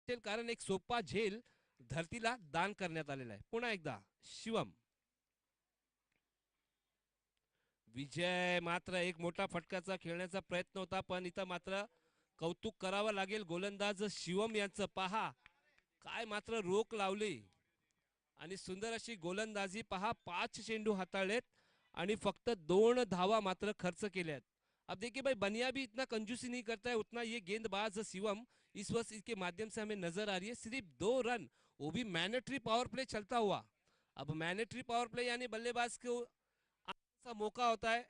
कारण एक सोपा झेल धरतीला दान करण्यात आलेला आहे. पुन्हा एकदा शिवम. विजय मात्र एक मोठा फटकाचा खेळण्याचा प्रयत्न होता, पण इथं मात्र कौतुक करावं लागेल गोलंदाज शिवम यांचं. पहा काय मात्र रोख लावली आणि सुंदर अशी गोलंदाजी. पहा 5 चेंडू हाताळलेत आणि फक्त 2 धावा मात्र खर्च केल्यात. अब देखिए भाई, बनिया भी इतना कंजूसी नहीं करता है उतना ये गेंदबाज शिवम इस वक्त इसके माध्यम से हमें नजर आ रही है. सिर्फ 2 रन, वो भी मैनेटरी पावर प्ले चलता हुआ. अब मैनेटरी पावर प्ले यानी बल्लेबाज को सा मौका होता है.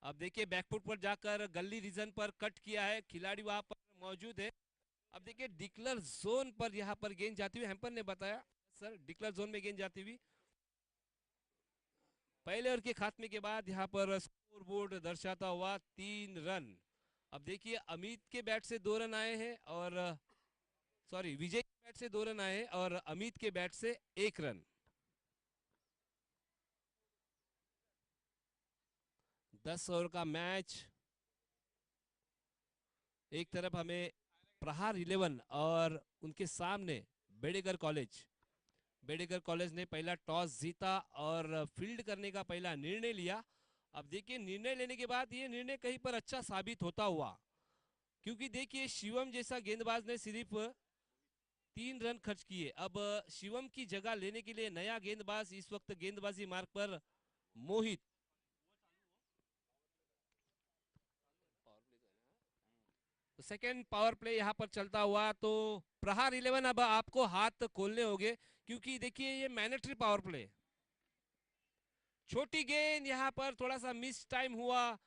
अब देखिए बैकफुट पर जाकर गली रीजन पर कट किया है, खिलाड़ी वहां पर मौजूद है. अब देखिए डिक्लर जोन पर यहाँ पर गेंद जाती हुई, हेम्पर ने बताया सर डिक्लर जोन में गेंद जाती हुई. पहले ओवर के खात्मे के बाद यहाँ पर स्कोर बोर्ड दर्शाता हुआ 3 रन. अब देखिए अमित के बैट से 2 रन आए हैं और सॉरी विजय के बैट से 2 रन आए हैं और अमित के बैट से 1 रन. 10 ओवर का मैच. एक तरफ हमें प्रहार 11 और उनके सामने बेडेकर कॉलेज. बेडेकर कॉलेज ने पहला टॉस जीता और फील्ड करने का पहला निर्णय लिया. अब देखिए निर्णय लेने के बाद ये निर्णय कहीं पर अच्छा साबित होता हुआ, क्योंकि देखिए शिवम जैसा गेंदबाज ने सिर्फ 3 रन खर्च किए. अब शिवम की जगह लेने के लिए नया गेंदबाज इस वक्त गेंदबाजी मार्ग पर मोहित. तो सेकेंड पावर प्ले यहाँ पर चलता हुआ. तो प्रहार 11 अब आपको हाथ खोलने होंगे, क्योंकि देखिए ये मैनेटरी पावर प्ले. छोटी गेंद यहाँ पर थोड़ा सा मिस टाइम हुआ,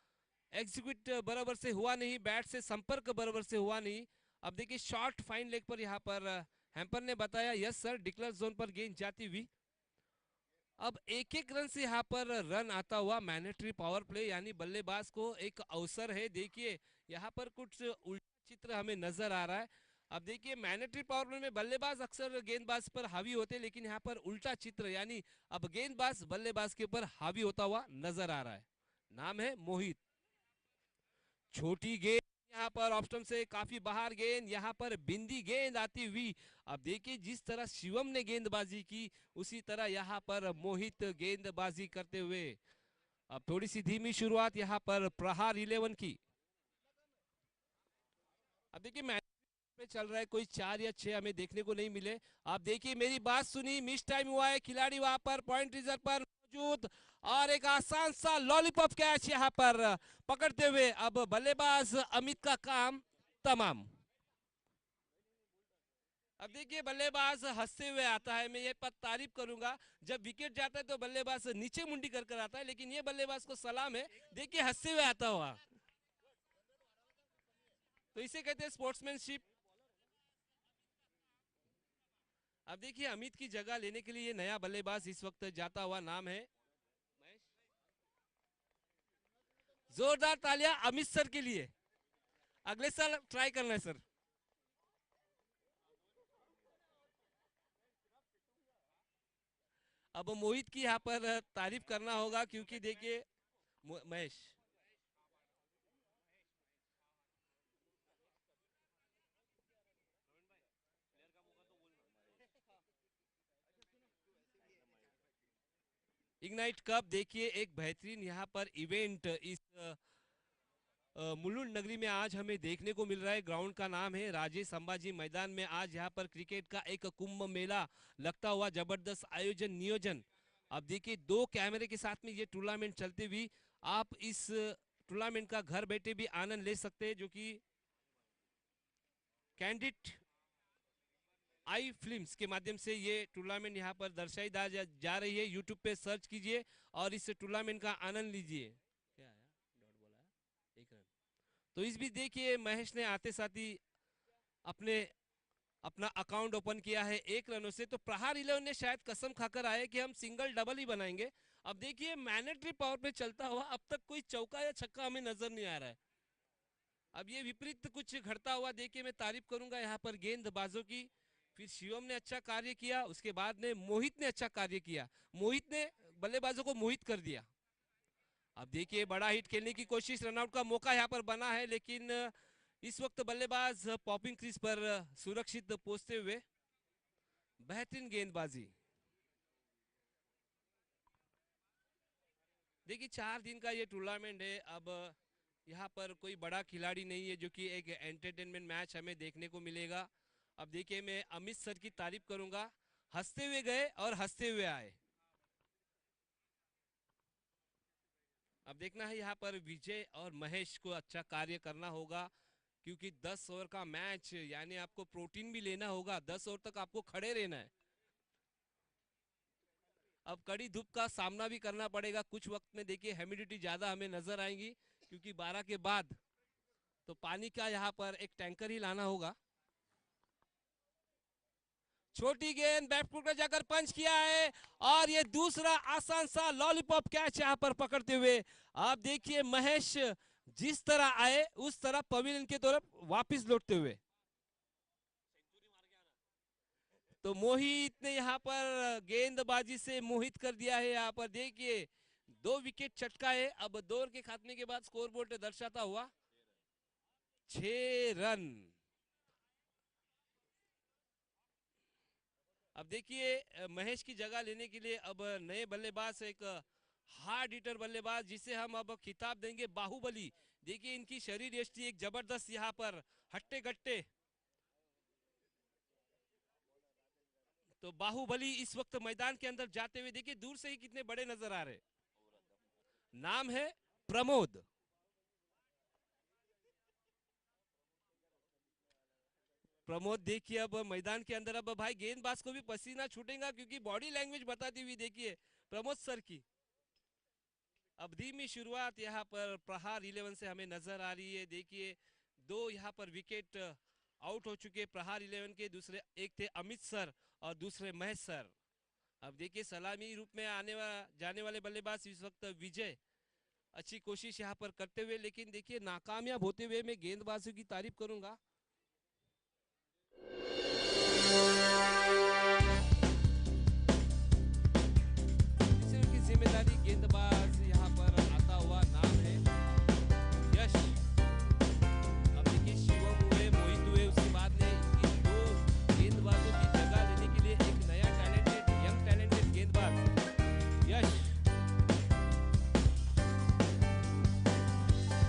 एग्जीक्यूट बराबर से हुआ नहीं, बैट से संपर्क बराबर से हुआ नहीं. अब देखिए शॉर्ट फाइन लेग पर यहाँ पर हेम्पर ने बताया यस सर डिक्लेयर जोन पर गेंद जाती हुई. अब एक एक रन से यहाँ पर रन आता हुआ. मैनेटरी पावर प्ले यानी बल्लेबाज को एक अवसर है. देखिए यहाँ पर कुछ उल्टा चित्र हमें नजर आ रहा है. अब देखिए मैनेटरी पावर प्ले में बल्लेबाज अक्सर गेंदबाज पर हावी होते हैं, लेकिन यहाँ पर उल्टा चित्र यानी अब गेंदबाज बल्लेबाज के ऊपर हावी होता हुआ नजर आ रहा है. नाम है मोहित. छोटी गेंद यहाँ पर ऑप्शन से काफी बाहर गेंद, यहाँ पर बिंदी गेंद आती हुई. अब देखिए जिस तरह शिवम ने गेंदबाजी की उसी तरह यहाँ पर मोहित गेंदबाजी करते हुए. अब थोड़ी सी धीमी शुरुआत यहाँ पर प्रहार 11 की. अब देखिए मैच में चल रहा है, कोई 4 या 6 हमें देखने को नहीं मिले. आप देखिए मेरी बात सुनी, मिस टाइम हुआ है, खिलाड़ी वहां पर पॉइंट रिजर्व पर मौजूद और एक आसान सा लॉलीपॉप कैच यहाँ पर पकड़ते हुए. अब बल्लेबाज अमित का काम तमाम. अब देखिए बल्लेबाज हंसते हुए आता है. मैं ये तारीफ करूंगा, जब विकेट जाता है तो बल्लेबाज नीचे मुंडी कर कर आता है, लेकिन ये बल्लेबाज को सलाम है, देखिए हंसते हुए आता हुआ. तो इसे कहते हैं स्पोर्ट्समैनशिप. अब देखिए अमित की जगह लेने के लिए ये नया बल्लेबाज इस वक्त जाता हुआ. नाम है जोरदार तालियां अमित सर के लिए. अगले साल ट्राई करना है सर. अब मोहित की यहाँ पर तारीफ करना होगा, क्योंकि देखिए महेश इग्नाइट कप देखिए एक बेहतरीन यहाँ पर इवेंट इस मुलुंड नगरी में आज हमें देखने को मिल रहा है. ग्राउंड का नाम है राजेश संभाजी मैदान में. आज यहाँ पर क्रिकेट का एक कुंभ मेला लगता हुआ, जबरदस्त आयोजन नियोजन. अब देखिए 2 कैमरे के साथ में ये टूर्नामेंट चलते हुए आप इस टूर्नामेंट का घर बैठे भी आनंद ले सकते हैं, जो कि कैंडिड आई फिल्म्स के माध्यम से ये टूर्नामेंट यहाँ पर दर्शाई जा रही है. यूट्यूब पे सर्च कीजिए और इस टूर्नामेंट का आनंद लीजिए. क्या आया डॉट बोला है 1 रन. तो इस भी देखिए महेश ने आते साथ ही अपने अपना अकाउंट ओपन किया है 1 रनों से. तो प्रहार 11 ने शायद कसम खाकर आए कि हम सिंगल डबल ही बनाएंगे. अब देखिए मैनेटरी पावर पे चलता हुआ अब तक कोई चौका या छक्का हमें नजर नहीं आ रहा है. अब ये विपरीत कुछ घटता हुआ देखिए मैं तारीफ करूंगा यहाँ पर गेंदबाजों की. फिर शिवम ने अच्छा कार्य किया, उसके बाद ने मोहित ने अच्छा कार्य किया. मोहित ने बल्लेबाजों को मोहित कर दिया. अब देखिए बड़ा हिट खेलने की कोशिश, रनआउट का मौका यहाँ पर बना है, लेकिन इस वक्त बल्लेबाज पॉपिंग क्रीज पर सुरक्षित पहुंचते हुए, बेहतरीन गेंदबाजी। देखिए 4 दिन का ये टूर्नामेंट है, अब यहाँ पर कोई बड़ा खिलाड़ी नहीं है जो कि एक एंटरटेनमेंट मैच हमें देखने को मिलेगा। अब देखिए मैं अमित सर की तारीफ करूंगा, हंसते हुए गए और हंसते हुए आए। अब देखना है यहाँ पर विजय और महेश को अच्छा कार्य करना होगा, क्योंकि 10 ओवर का मैच यानी आपको प्रोटीन भी लेना होगा, 10 ओवर तक आपको खड़े रहना है। अब कड़ी धूप का सामना भी करना पड़ेगा, कुछ वक्त में देखिए ह्यूमिडिटी ज्यादा हमें नजर आएंगी, क्योंकि 12 के बाद तो पानी का यहाँ पर एक टैंकर ही लाना होगा। छोटी गेंद बैकफुट पर जाकर पंच किया है, और ये दूसरा आसान सा लॉलीपॉप कैच यहाँ पर पकड़ते हुए आप देखिए महेश जिस तरह आए उस तरह पवेलियन की तरफ वापस लौटते हुए। तो मोहित ने यहाँ पर गेंदबाजी से मोहित कर दिया है। यहाँ पर देखिए 2 विकेट चटका है। अब 2 ओवर के खात्मे के बाद स्कोरबोर्ड दर्शाता हुआ 6 रन। अब देखिए महेश की जगह लेने के लिए अब नए बल्लेबाज, एक हार्ड हिटर बल्लेबाज जिसे हम अब खिताब देंगे बाहुबली। देखिए इनकी शरीर यष्टि एक जबरदस्त यहाँ पर हट्टे गट्टे, तो बाहुबली इस वक्त मैदान के अंदर जाते हुए देखिए दूर से ही कितने बड़े नजर आ रहे। नाम है प्रमोद। प्रमोद देखिए अब मैदान के अंदर, अब भाई गेंदबाज को भी पसीना छूटेगा, क्योंकि बॉडी लैंग्वेज बताती हुई देखिए प्रमोद सर की। अब धीमी शुरुआत यहाँ पर प्रहार 11 से हमें नजर आ रही है। देखिए 2 यहाँ पर विकेट आउट हो चुके प्रहार 11 के, दूसरे एक थे अमित सर और दूसरे महेश सर। अब देखिए सलामी रूप में जाने वाले बल्लेबाज इस वक्त विजय अच्छी कोशिश यहाँ पर करते हुए, लेकिन देखिए नाकामयाब होते हुए मैं गेंदबाजों की तारीफ करूंगा। की जिम्मेदारी गेंदबाज यहाँ पर आता हुआ नाम है यश। अब देखिए शिवम हुए, मोहित हुए, उसके बाद ने इन 2 गेंदबाजों की जगह लेने के लिए एक नया टैलेंटेड यंग टैलेंटेड गेंदबाज यश।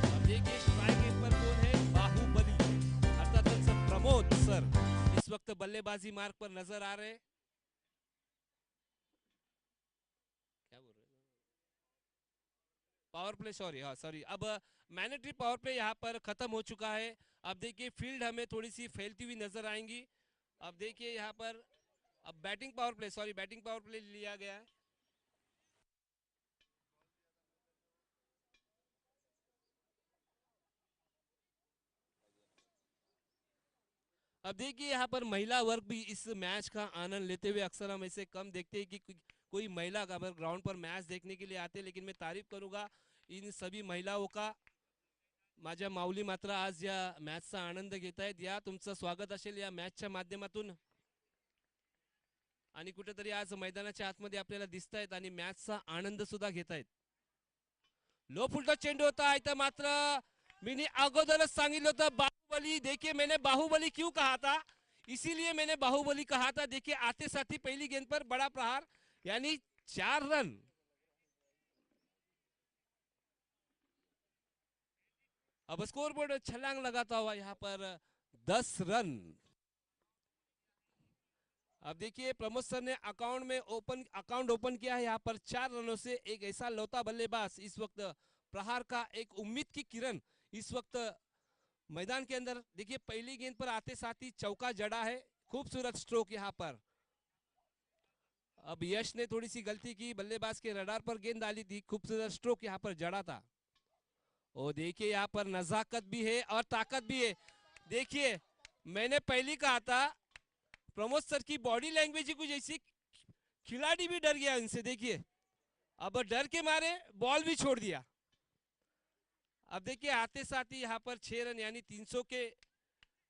अब देखिए स्ट्राइक पर कौन है, बाहुबली अर्थात प्रमोद सर इस वक्त बल्लेबाजी मार्ग पर नजर आ रहे हैं। क्या बोल रहे हैं, पावर प्ले, सॉरी, हाँ सॉरी। अब मैंडेटरी पावर प्ले यहाँ पर खत्म हो चुका है। अब देखिए फील्ड हमें थोड़ी सी फैलती हुई नजर आएंगी। अब देखिए यहाँ पर अब batting power play, sorry batting power play लिया गया है। अब देखिए यहाँ पर महिला वर्ग भी इस मैच का आनंद लेते हुए, अक्सर हम ऐसे कम देखते हैं कि कोई महिला अगर ग्राउंड पर मैच देखने के लिए आते, लेकिन मैं तारीफ करूंगा इन सभी महिलाओं का। माझ्या माऊली मात्र आज या मॅचचा आनंद घेतायत, या तुमचं स्वागत असेल या मॅचच्या माध्यमातून। आणि कुठेतरी आज मैदानाच्या आतमध्ये आपल्याला दिसतायत आणि मॅचचा आनंद सुद्धा घेतायत। लो फुलटा चेंडू होता इथं, मात्र मैंने अगोदरच सांगितलं होतं बाहुबली। देखिए मैंने बाहुबली क्यों कहा था, इसीलिए मैंने बाहुबली कहा था। देखिए आते साथी पहली गेंद पर बड़ा प्रहार यानी 4 रन। अब स्कोरबोर्ड छलांग लगाता हुआ यहाँ पर 10 रन। अब देखिए प्रमोद सर ने अकाउंट ओपन किया है यहाँ पर 4 रनों से। एक ऐसा लौता बल्लेबाज इस वक्त प्रहार का एक उम्मीद की किरण इस वक्त मैदान के अंदर। देखिए पहली गेंद पर आते साथ ही चौका जड़ा है, खूबसूरत स्ट्रोक यहाँ पर। अब यश ने थोड़ी सी गलती की, बल्लेबाज के रडार पर गेंद डाली थी, खूबसूरत स्ट्रोक यहाँ पर जड़ा था। और देखिए यहाँ पर नजाकत भी है और ताकत भी है। देखिए मैंने पहले कहा था प्रमोद सर की बॉडी लैंग्वेज ही कुछ ऐसी, खिलाड़ी भी डर गया इनसे। देखिए अब डर के मारे बॉल भी छोड़ दिया। अब देखिए आते साथ ही यहाँ पर 6 रन यानी 300 के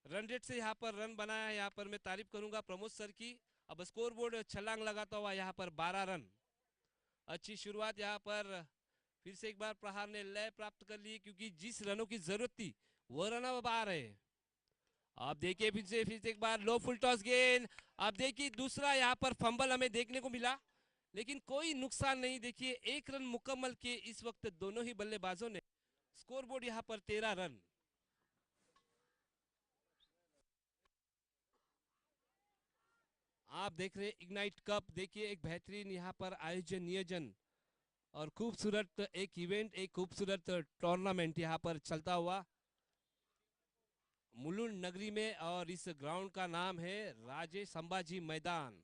रन रेट से यहाँ पर रन बनाया है। यहाँ पर मैं तारीफ करूंगा प्रमोद सर की। अब स्कोर बोर्ड छलांग लगाता हुआ यहाँ पर 12 रन। अच्छी शुरुआत यहाँ पर, फिर से एक बार प्रहार ने लय प्राप्त कर ली, क्योंकि जिस रनों की जरूरत थी वो रन अब आ रहे हैं। अब देखिए फिर से एक बार लो फुल टॉस गेंद। अब देखिए दूसरा यहाँ पर फंबल हमें देखने को मिला, लेकिन कोई नुकसान नहीं। देखिए 1 रन मुकम्मल किए इस वक्त दोनों ही बल्लेबाजों ने। स्कोरबोर्ड यहाँ पर 13 रन। आप देख रहे हैं इग्नाइट कप। देखिए एक बेहतरीन यहाँ पर आयोजन नियोजन और खूबसूरत एक इवेंट, एक खूबसूरत टूर्नामेंट यहाँ पर चलता हुआ मुलुंड नगरी में। और इस ग्राउंड का नाम है राजे संभाजी मैदान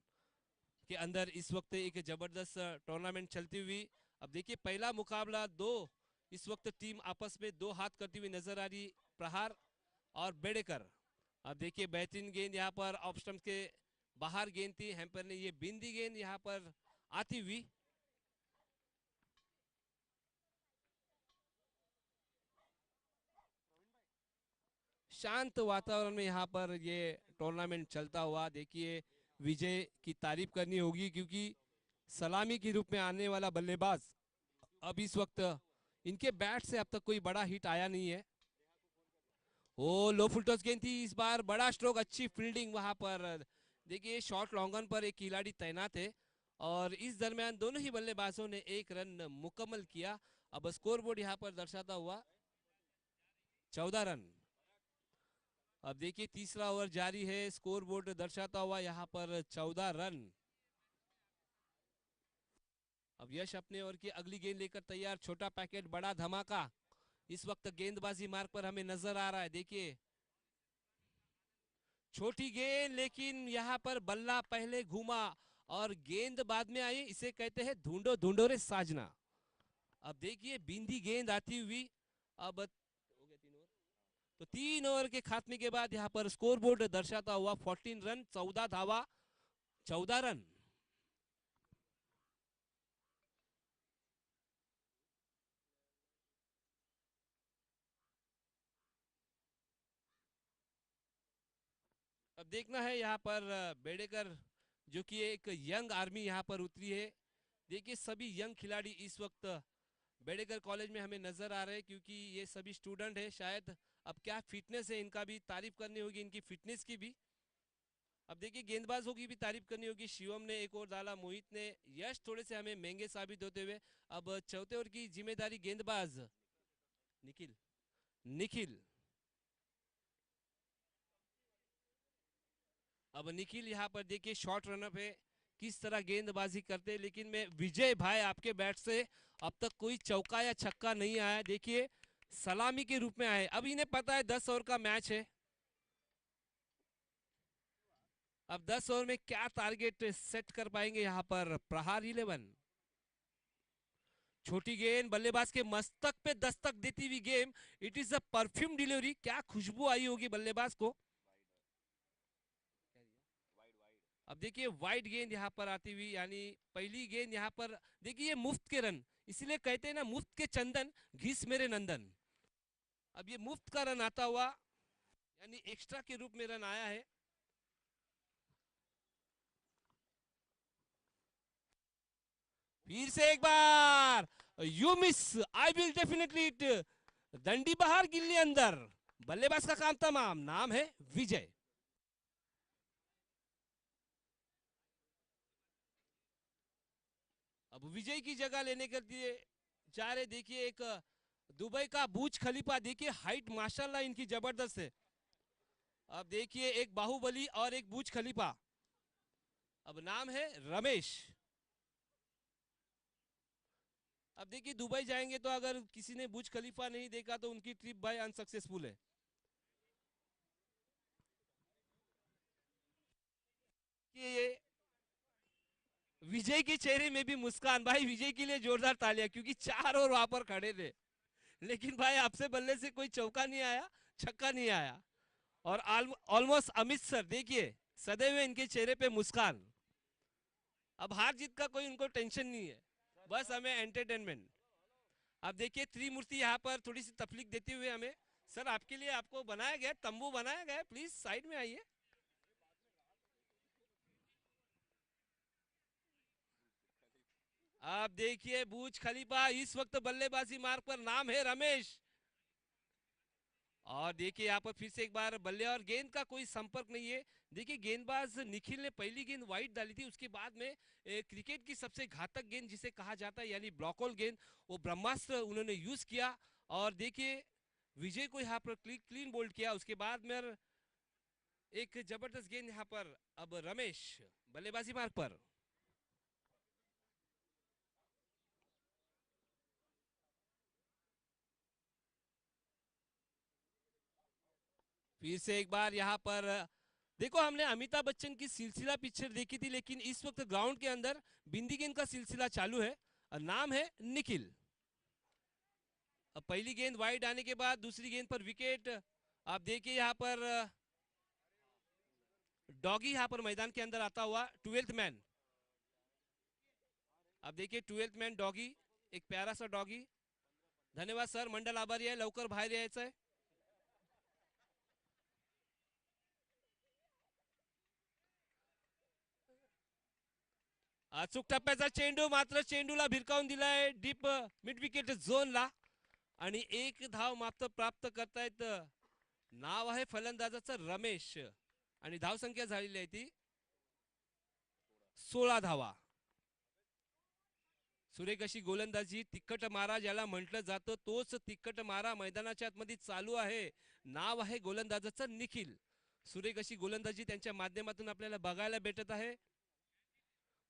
के अंदर इस वक्त एक जबरदस्त टूर्नामेंट चलती हुई। अब देखिए पहला मुकाबला दो इस वक्त टीम आपस में दो हाथ करती हुई नजर आ रही, प्रहार और बेड़ेकर। अब देखिए बेहतरीन गेंद यहाँ पर ऑफ स्टंप के बाहर गेंद थी, हैम्पर ने ये बिंदी गेंद यहाँ पर आती हुई। शांत वातावरण में यहाँ पर ये टूर्नामेंट चलता हुआ। देखिए विजय की तारीफ करनी होगी, क्योंकि सलामी के रूप में आने वाला बल्लेबाज अब इस वक्त इनके बैट से अब तक कोई बड़ा हिट आया नहीं है। ओ लो फुल टॉस गेंद थी इस बार, बड़ा स्ट्रोक, अच्छी फील्डिंग वहां पर। देखिए शॉर्ट लॉन्गन पर एक खिलाड़ी तैनात है और इस दरमियान दोनों ही बल्लेबाजों ने 1 रन मुकम्मल किया। अब स्कोरबोर्ड यहाँ पर दर्शाता हुआ 14 रन। अब देखिए तीसरा ओवर जारी है, स्कोरबोर्ड दर्शाता हुआ यहाँ पर 14 रन। अब यश अपने ओवर की अगली गेंद लेकर तैयार, छोटा पैकेट बड़ा धमाका इस वक्त गेंदबाजी मार्ग पर हमें नजर आ रहा है। देखिए छोटी गेंद, लेकिन यहाँ पर बल्ला पहले घूमा और गेंद बाद में आई। इसे कहते हैं ढूंढो ढूंढो रे साजना। अब देखिए बिंदी गेंद आती हुई। अब हो गया 3 ओवर। तो 3 ओवर के खात्मे के बाद यहाँ पर स्कोरबोर्ड दर्शाता हुआ 14 रन, 14 धावा, 14 रन। अब देखना है यहाँ पर बेड़ेकर, जो कि एक यंग आर्मी यहाँ पर उतरी है। देखिए सभी यंग खिलाड़ी इस वक्त बेड़ेकर कॉलेज में हमें नजर आ रहे हैं, क्योंकि ये सभी स्टूडेंट है। शायद अब क्या फिटनेस है इनका भी तारीफ करनी होगी, इनकी फिटनेस की भी। अब देखिए गेंदबाजों की भी तारीफ करनी होगी। शिवम ने एक और डाला, मोहित ने, यश थोड़े से हमें महंगे साबित होते हुए। अब चौथे ओवर की जिम्मेदारी गेंदबाज निखिल निखिल अब निखिल यहाँ पर देखिए शॉर्ट रनअप है, किस तरह गेंदबाजी करते हैं। लेकिन मैं विजय भाई आपके बैट से अब तक कोई चौका या छक्का नहीं आया। देखिए सलामी के रूप में आए। अब इन्हें पता है 10 ओवर का मैच है। अब 10 ओवर में क्या टारगेट सेट कर पाएंगे यहाँ पर प्रहार 11। छोटी गेंद बल्लेबाज के मस्तक पे दस्तक देती हुई game. It is a perfume delivery. क्या खुशबू आई होगी बल्लेबाज को। अब देखिए वाइड गेंद यहाँ पर आती हुई, यानी पहली गेंद यहाँ पर। देखिए ये मुफ्त के रन, इसलिए कहते हैं ना मुफ्त के चंदन घिस मेरे नंदन। अब ये मुफ्त का रन आता हुआ, यानी एक्स्ट्रा के रूप में रन आया है। फिर से एक बार you miss, I will definitely it. डंडी बाहर गिल्ली अंदर, बल्लेबाज का काम तमाम, नाम है विजय। अब विजय की जगह लेने के लिए जा रहे। देखिए एक दुबई का बुर्ज खलीफा, देखिए हाइट माशाल्लाह इनकी जबरदस्त है। अब देखिए एक बाहुबली और एक बुर्ज खलीफा। अब नाम है रमेश। अब देखिए दुबई जाएंगे तो अगर किसी ने बुर्ज खलीफा नहीं देखा तो उनकी ट्रिप भाई अनसक्सेसफुल है। ये विजय के चेहरे में भी मुस्कान। भाई विजय के लिए जोरदार तालियां, क्योंकि 4 ओवर वहां पर खड़े थे, लेकिन भाई आपसे बल्ले से कोई चौका नहीं आया, छक्का नहीं आया। और ऑलमोस्ट अमित सर देखिए सदैव इनके चेहरे पे मुस्कान। अब हार जीत का कोई उनको टेंशन नहीं है, बस हमें एंटरटेनमेंट। अब देखिए त्रिमूर्ति यहाँ पर थोड़ी सी तकलीफ देते हुए हमें। सर आपके लिए आपको बनाया गया तंबू बनाया गया, प्लीज साइड में आइए। आप देखिए बुर्ज खलीफा इस वक्त बल्लेबाजी मार्ग पर, नाम है रमेश। और देखिए यहाँ पर फिर से एक बार बल्ले और गेंद का कोई संपर्क नहीं है। देखिए गेंदबाज निखिल ने पहली गेंद वाइड डाली थी, उसके बाद में क्रिकेट की सबसे घातक गेंद जिसे कहा जाता है यानी ब्लॉकहोल गेंद, वो ब्रह्मास्त्र उन्होंने यूज किया। और देखिए विजय को यहाँ पर क्लीन बोल्ड किया। उसके बाद में एक जबरदस्त गेंद यहाँ पर, अब रमेश बल्लेबाजी मार्ग पर। फिर से एक बार यहाँ पर देखो, हमने अमिताभ बच्चन की सिलसिला पिक्चर देखी थी, लेकिन इस वक्त ग्राउंड के अंदर बिंदी गेंद का सिलसिला चालू है और नाम है निखिल। अब पहली गेंद वाइड आने के बाद दूसरी गेंद पर विकेट। आप देखिए यहाँ पर डॉगी यहाँ पर मैदान के अंदर आता हुआ, 12th मैन। अब देखिए 12th मैन डॉगी, एक प्यारा सा डॉगी। धन्यवाद सर, मंडल आभारी आहे, लवकर बाहेर यायचं आहे। अचूक टप्प्याचा चेंडू, मात्र चेंडूला भिरकावून दिलाय डीप मिड विकेट झोनला आणि एक धाव मात्र प्राप्त करतायत। नाव आहे फलंदाजाचं रमेश आणि धावसंख्या झालेली आहे ती 16 धावा। सुरेख अशी गोलंदाजी, तिखट मारा ज्याला म्हटलं जातं, तोच तिखट मारा मैदानाच्या आतमध्ये चालू आहे। नाव आहे गोलंदाजाचं निखिल। सुरेख अशी गोलंदाजी त्यांच्या माध्यमातून आपल्याला बघायला भेटत आहे।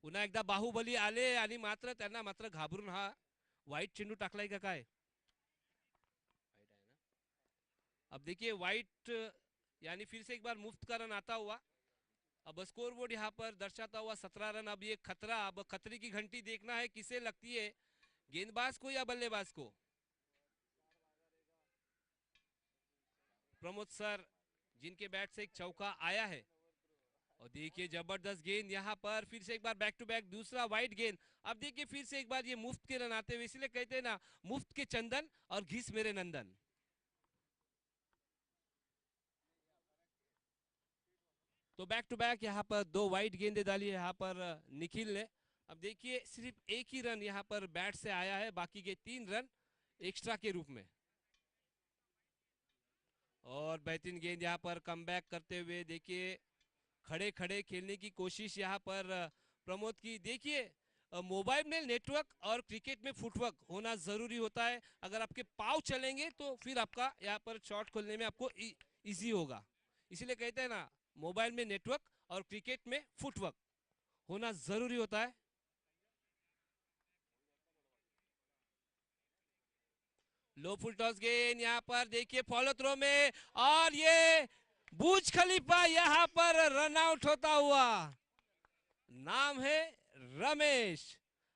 पुन्हा एकदा बाहुबली आले आणि मात्र त्यांना मात्र घाबरून हा वाईट चेंडू टाकलाय का काय। अब देखिए वाइट यानी फिर से एक बार मुफ्त का रन आता हुआ। अब स्कोर बोर्ड यहाँ पर दर्शाता हुआ 17 रन। अब ये खतरा, अब खतरे की घंटी देखना है किसे लगती है, गेंदबाज को या बल्लेबाज को। प्रमोद सर जिनके बैट से एक चौका आया है। और देखिए जबरदस्त गेंद यहाँ पर, फिर से एक बार बैक टू बैक दूसरा वाइड गेंद। अब देखिए फिर से एक बार ये मुफ्त के रन आते हुए, इसलिए कहते हैं ना मुफ्त के चंदन और घिस मेरे नंदन। तो बैक टू बैक यहाँ पर दो वाइड गेंदे डाली है यहाँ पर निखिल ने। अब देखिए सिर्फ एक ही रन यहाँ पर बैट से आया है, बाकी के 3 रन एक्स्ट्रा के रूप में। और बेहतरीन गेंद यहाँ पर कमबैक करते हुए, देखिए खड़े खड़े खेलने की कोशिश यहाँ पर प्रमोद की। देखिए मोबाइल में नेटवर्क और क्रिकेट में फुटवर्क होना जरूरी होता है। अगर आपके पाव चलेंगे तो फिर आपका यहाँ पर शॉट खोलने में आपको इजी होगा। इसीलिए कहते हैं ना मोबाइल में नेटवर्क और क्रिकेट में फुटवर्क होना जरूरी होता है। लो फुल टॉस गेंद यहाँ पर, देखिए फॉलो थ्रो में, और ये बुर्ज खलीफा यहाँ पर रन आउट होता हुआ। नाम है रमेश।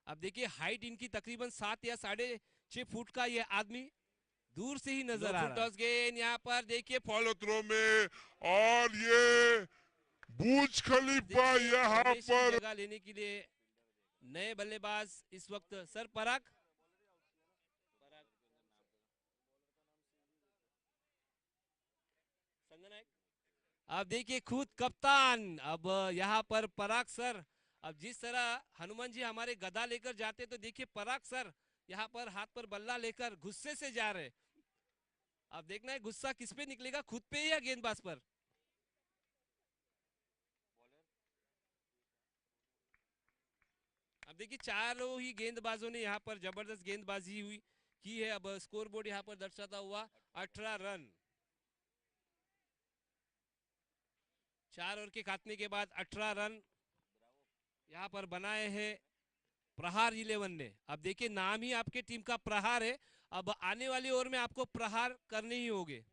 अब देखिए हाइट इनकी तकरीबन 7 या 6.5 फुट का ये आदमी दूर से ही नजर आ रहा है। टॉस गेंद यहाँ पर देखिए फॉलो थ्रो में, और ये बुर्ज खलीफा यहाँ पर जगह लेने के लिए नए बल्लेबाज इस वक्त सर पराग। अब देखिए खुद कप्तान, अब यहाँ पर पराग सर, अब जिस तरह हनुमान जी हमारे गदा लेकर जाते तो देखिए पराग सर यहाँ पर हाथ पर बल्ला लेकर गुस्से से जा रहे। अब देखना है गुस्सा किस पे निकलेगा, खुद पे या गेंदबाज पर। अब देखिए चारों ही गेंदबाजों ने यहाँ पर जबरदस्त गेंदबाजी हुई की है। अब स्कोर बोर्ड यहाँ पर दर्शाता हुआ 18 रन। 4 ओवर के खात्मे के बाद 18 रन यहाँ पर बनाए हैं प्रहार 11 ने। अब देखिए नाम ही आपके टीम का प्रहार है, अब आने वाली ओवर में आपको प्रहार करने ही होंगे।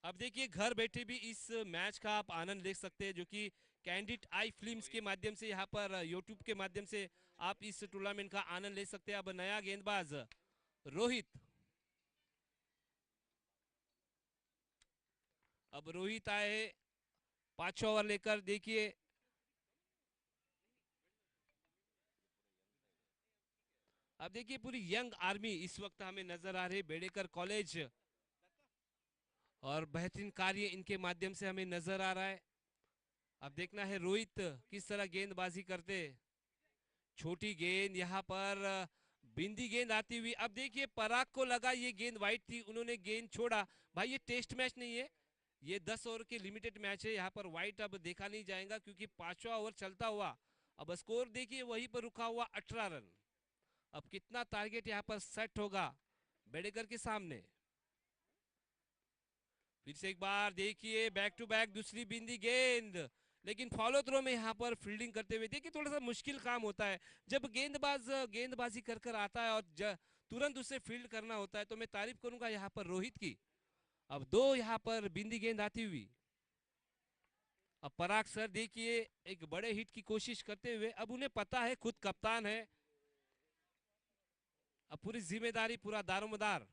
अब देखिए घर बैठे भी इस मैच का आप आनंद ले सकते हैं, जो कि कैंडिड आई फिल्म्स के माध्यम से यहाँ पर यूट्यूब के माध्यम से आप इस टूर्नामेंट का आनंद ले सकते हैं। अब नया गेंदबाज रोहित, अब रोहित आए 5 ओवर लेकर। देखिए अब देखिए पूरी यंग आर्मी इस वक्त हमें नजर आ रही है, बेड़ेकर कॉलेज, और बेहतरीन कार्य इनके माध्यम से हमें नजर आ रहा है। अब देखना है रोहित किस तरह गेंदबाजी करते। छोटी गेंद यहाँ पर बिंदी गेंद आती हुई। अब देखिए पराग को लगा ये गेंद वाइट थी, उन्होंने गेंद छोड़ा। भाई ये टेस्ट मैच नहीं है, ये 10 ओवर के लिमिटेड मैच है। यहाँ पर वाइट अब देखा नहीं जाएगा क्योंकि 5वां ओवर चलता हुआ अब स्कोर देखिए वहीं पर रुका हुआ 18 रन। अब कितना टारगेट यहाँ पर सेट होगा बेडेकर के सामने। फिर से एक बार देखिए बैक टू बैक दूसरी बिंदी गेंद, लेकिन फॉलो थ्रो में यहाँ पर फील्डिंग करते हुए देखिए थोड़ा सा मुश्किल काम होता है जब गेंदबाज गेंदबाजी कर कर आता है और तुरंत उसे फील्ड करना होता है। तो मैं तारीफ करूंगा यहाँ पर रोहित की। अब 2 यहाँ पर बिंदी गेंद आती हुई। अब पराग सर देखिए एक बड़े हिट की कोशिश करते हुए, अब उन्हें पता है खुद कप्तान है, अब पूरी जिम्मेदारी पूरा दारोमदार।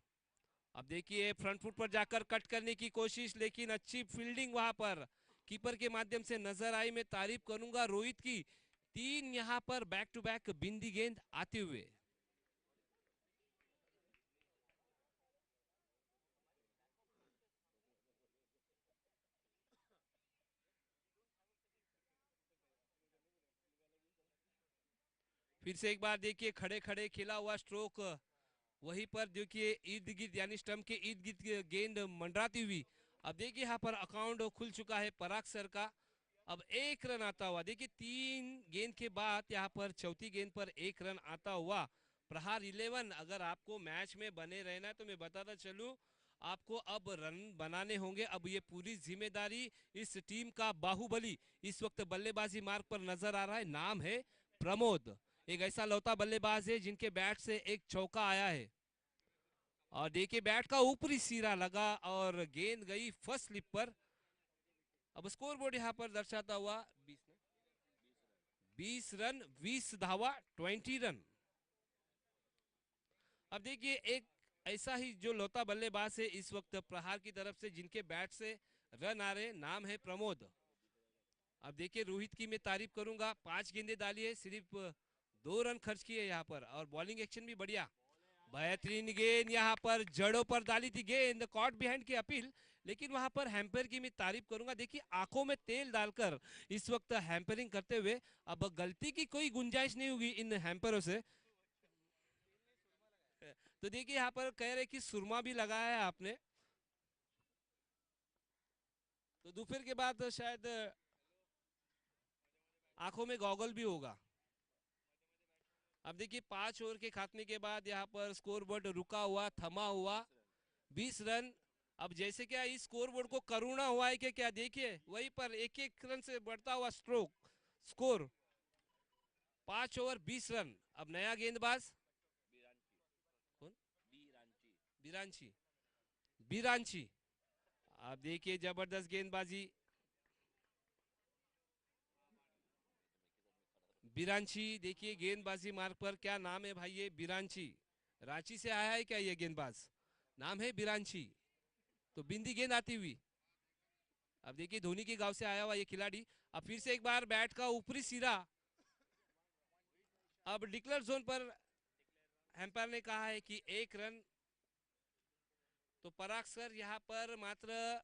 अब देखिए फ्रंट फुट पर जाकर कट करने की कोशिश, लेकिन अच्छी फील्डिंग वहां पर कीपर के माध्यम से नजर आई। मैं तारीफ करूंगा रोहित की। 3 यहां पर बैक टू बैक बिंदी गेंद आते हुए। फिर से एक बार देखिए खड़े खड़े खेला हुआ स्ट्रोक, वहीं पर देखिए इर्द गिर्द यानी स्टंप के इर्द गिर्द गेंद मंडराती हुई। अब देखिए यहाँ पर अकाउंट खुल चुका है पराग सर का। अब 1 रन आता हुआ, देखिए 3 गेंद के बाद यहाँ पर चौथी गेंद पर 1 रन आता हुआ। प्रहार 11। अगर आपको मैच में बने रहना है तो मैं बताता चलूं आपको अब रन बनाने होंगे। अब ये पूरी जिम्मेदारी इस टीम का बाहुबली इस वक्त बल्लेबाजी मार्ग पर नजर आ रहा है, नाम है प्रमोद। एक ऐसा लौता बल्लेबाज है जिनके बैट से एक चौका आया है और देखिए बैट का ऊपरी सिरा लगा और गेंद गई फर्स्ट स्लिप पर। अब स्कोर बोर्ड यहाँ पर दर्शाता हुआ 20 रन 20 धावा 20 रन। अब देखिए एक ऐसा ही जो लौता बल्लेबाज है इस वक्त प्रहार की तरफ से जिनके बैट से रन आ रहे, नाम है प्रमोद। अब देखिए रोहित की मैं तारीफ करूंगा, 5 गेंदे डाली है, सिर्फ 2 रन खर्च किए यहाँ पर और बॉलिंग एक्शन भी बढ़िया। बेहतरीन गेंद यहाँ पर जड़ों पर डाली थी गेंद, कॉट बिहाइंड की अपील, लेकिन वहां पर हैम्पर की मैं तारीफ करूंगा। देखिए आंखों में तेल डालकर इस वक्त हैम्परिंग करते हुए, अब गलती की कोई गुंजाइश नहीं होगी इन हैम्परों से। तो देखिए यहाँ पर कह रहे कि सुरमा भी लगाया है आपने, तो दोपहर के बाद शायद आंखों में गॉगल भी होगा। अब देखिए 5 ओवर के खात्मे के बाद यहाँ पर स्कोर बोर्ड रुका हुआ थमा हुआ 20 रन। अब जैसे क्या इस स्कोर बोर्ड को करुणा हुआ है कि क्या, देखिए वहीं पर एक एक रन से बढ़ता हुआ स्कोर 5 ओवर 20 रन। अब नया गेंदबाज कौन, बिरांची बिरांची। अब देखिए जबरदस्त गेंदबाजी बिरांची, देखिए गेंदबाजी मार्ग पर क्या नाम है भाई, ये बिरांची रांची से आया है क्या ये गेंदबाज, नाम है बिरांची। तो बिंदी गेंद आती हुई। अब देखिए धोनी के गांव से आया हुआ ये खिलाड़ी। अब फिर से एक बार बैट का ऊपरी सिरा, अब डिक्लेयर जोन पर एम्पायर ने कहा है कि 1 रन। तो पराग सर यहाँ पर मात्र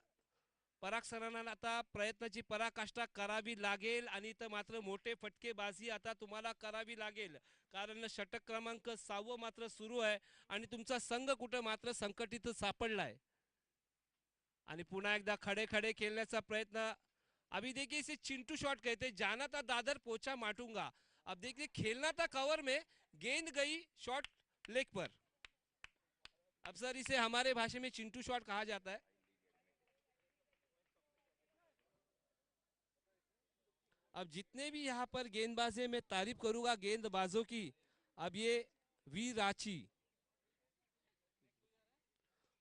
पराग सरांना आता प्रयत्नाची पराकाष्ठा करावी लागेल आणि तर मात्र मोठे फटकेबाजी आता तुम्हाला करावी लागेल, कारण षटक क्रमांक 6 मात्र सुरू आहे आणि तुमचा संघ कुठं मात्र संकटित सापडलाय। आणि पुन्हा एकदा खड़े खड़े खेलण्याचा प्रयत्न। अभी देखिए इसे चिंटू शॉट कहते हैं, जाना था दादर पोछा माटूंगा। अब देखिए खेलना था कवर में, गेंद गई शॉट लेग पर। अब सर इसे हमारे भाषा में चिंटू शॉट कहा जाता है। अब जितने भी यहाँ पर गेंदबाज हैं मैं तारीफ करूंगा गेंदबाजों की। अब ये वी रांची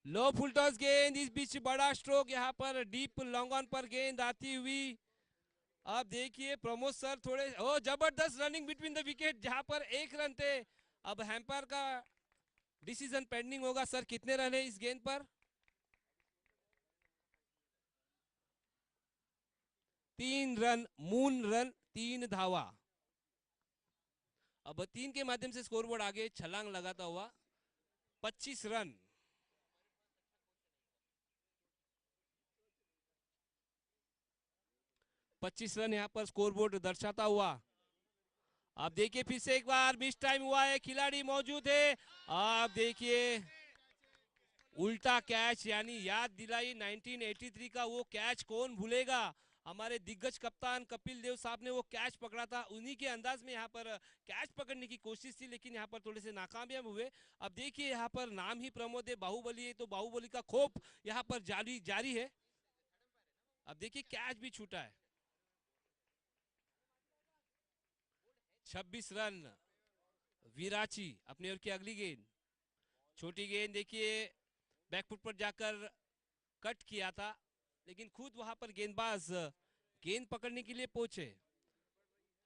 लो फुलटॉस गेंद, इस बीच बड़ा स्ट्रोक यहाँ पर डीप लॉन्ग ऑन पर गेंद आती हुई। अब देखिए प्रमोद सर थोड़े ओ जबरदस्त रनिंग बिटवीन द विकेट, जहां पर 1 रन थे। अब हैम्पर का डिसीजन पेंडिंग होगा, सर कितने रन है इस गेंद पर, 3 रन, मून रन 3 धावा। अब 3 के माध्यम से स्कोरबोर्ड आगे छलांग लगाता हुआ 25 रन। पच्चीस रन यहाँ पर स्कोरबोर्ड दर्शाता हुआ। अब देखिए फिर से एक बार मिस टाइम हुआ है, खिलाड़ी मौजूद है। अब देखिए उल्टा कैच, यानी याद दिलाई 1983 का वो कैच, कौन भूलेगा। हमारे दिग्गज कप्तान कपिल देव साहब ने वो कैच पकड़ा था, उन्हीं के अंदाज में यहाँ पर कैच पकड़ने की कोशिश थी, लेकिन यहाँ पर थोड़े से नाकामयाब हुए। अब देखिए यहाँ पर नाम ही प्रमोद है, बाहुबली है, तो बाहुबली का खोप यहाँ पर जारी जारी है। अब देखिए कैच भी छूटा है। 26 रन, विराची अपनी ओर की अगली गेंद, छोटी गेंद देखिए बैकफुट पर जाकर कट किया था, लेकिन खुद वहां पर गेंदबाज गेंद पकड़ने के लिए पहुंचे।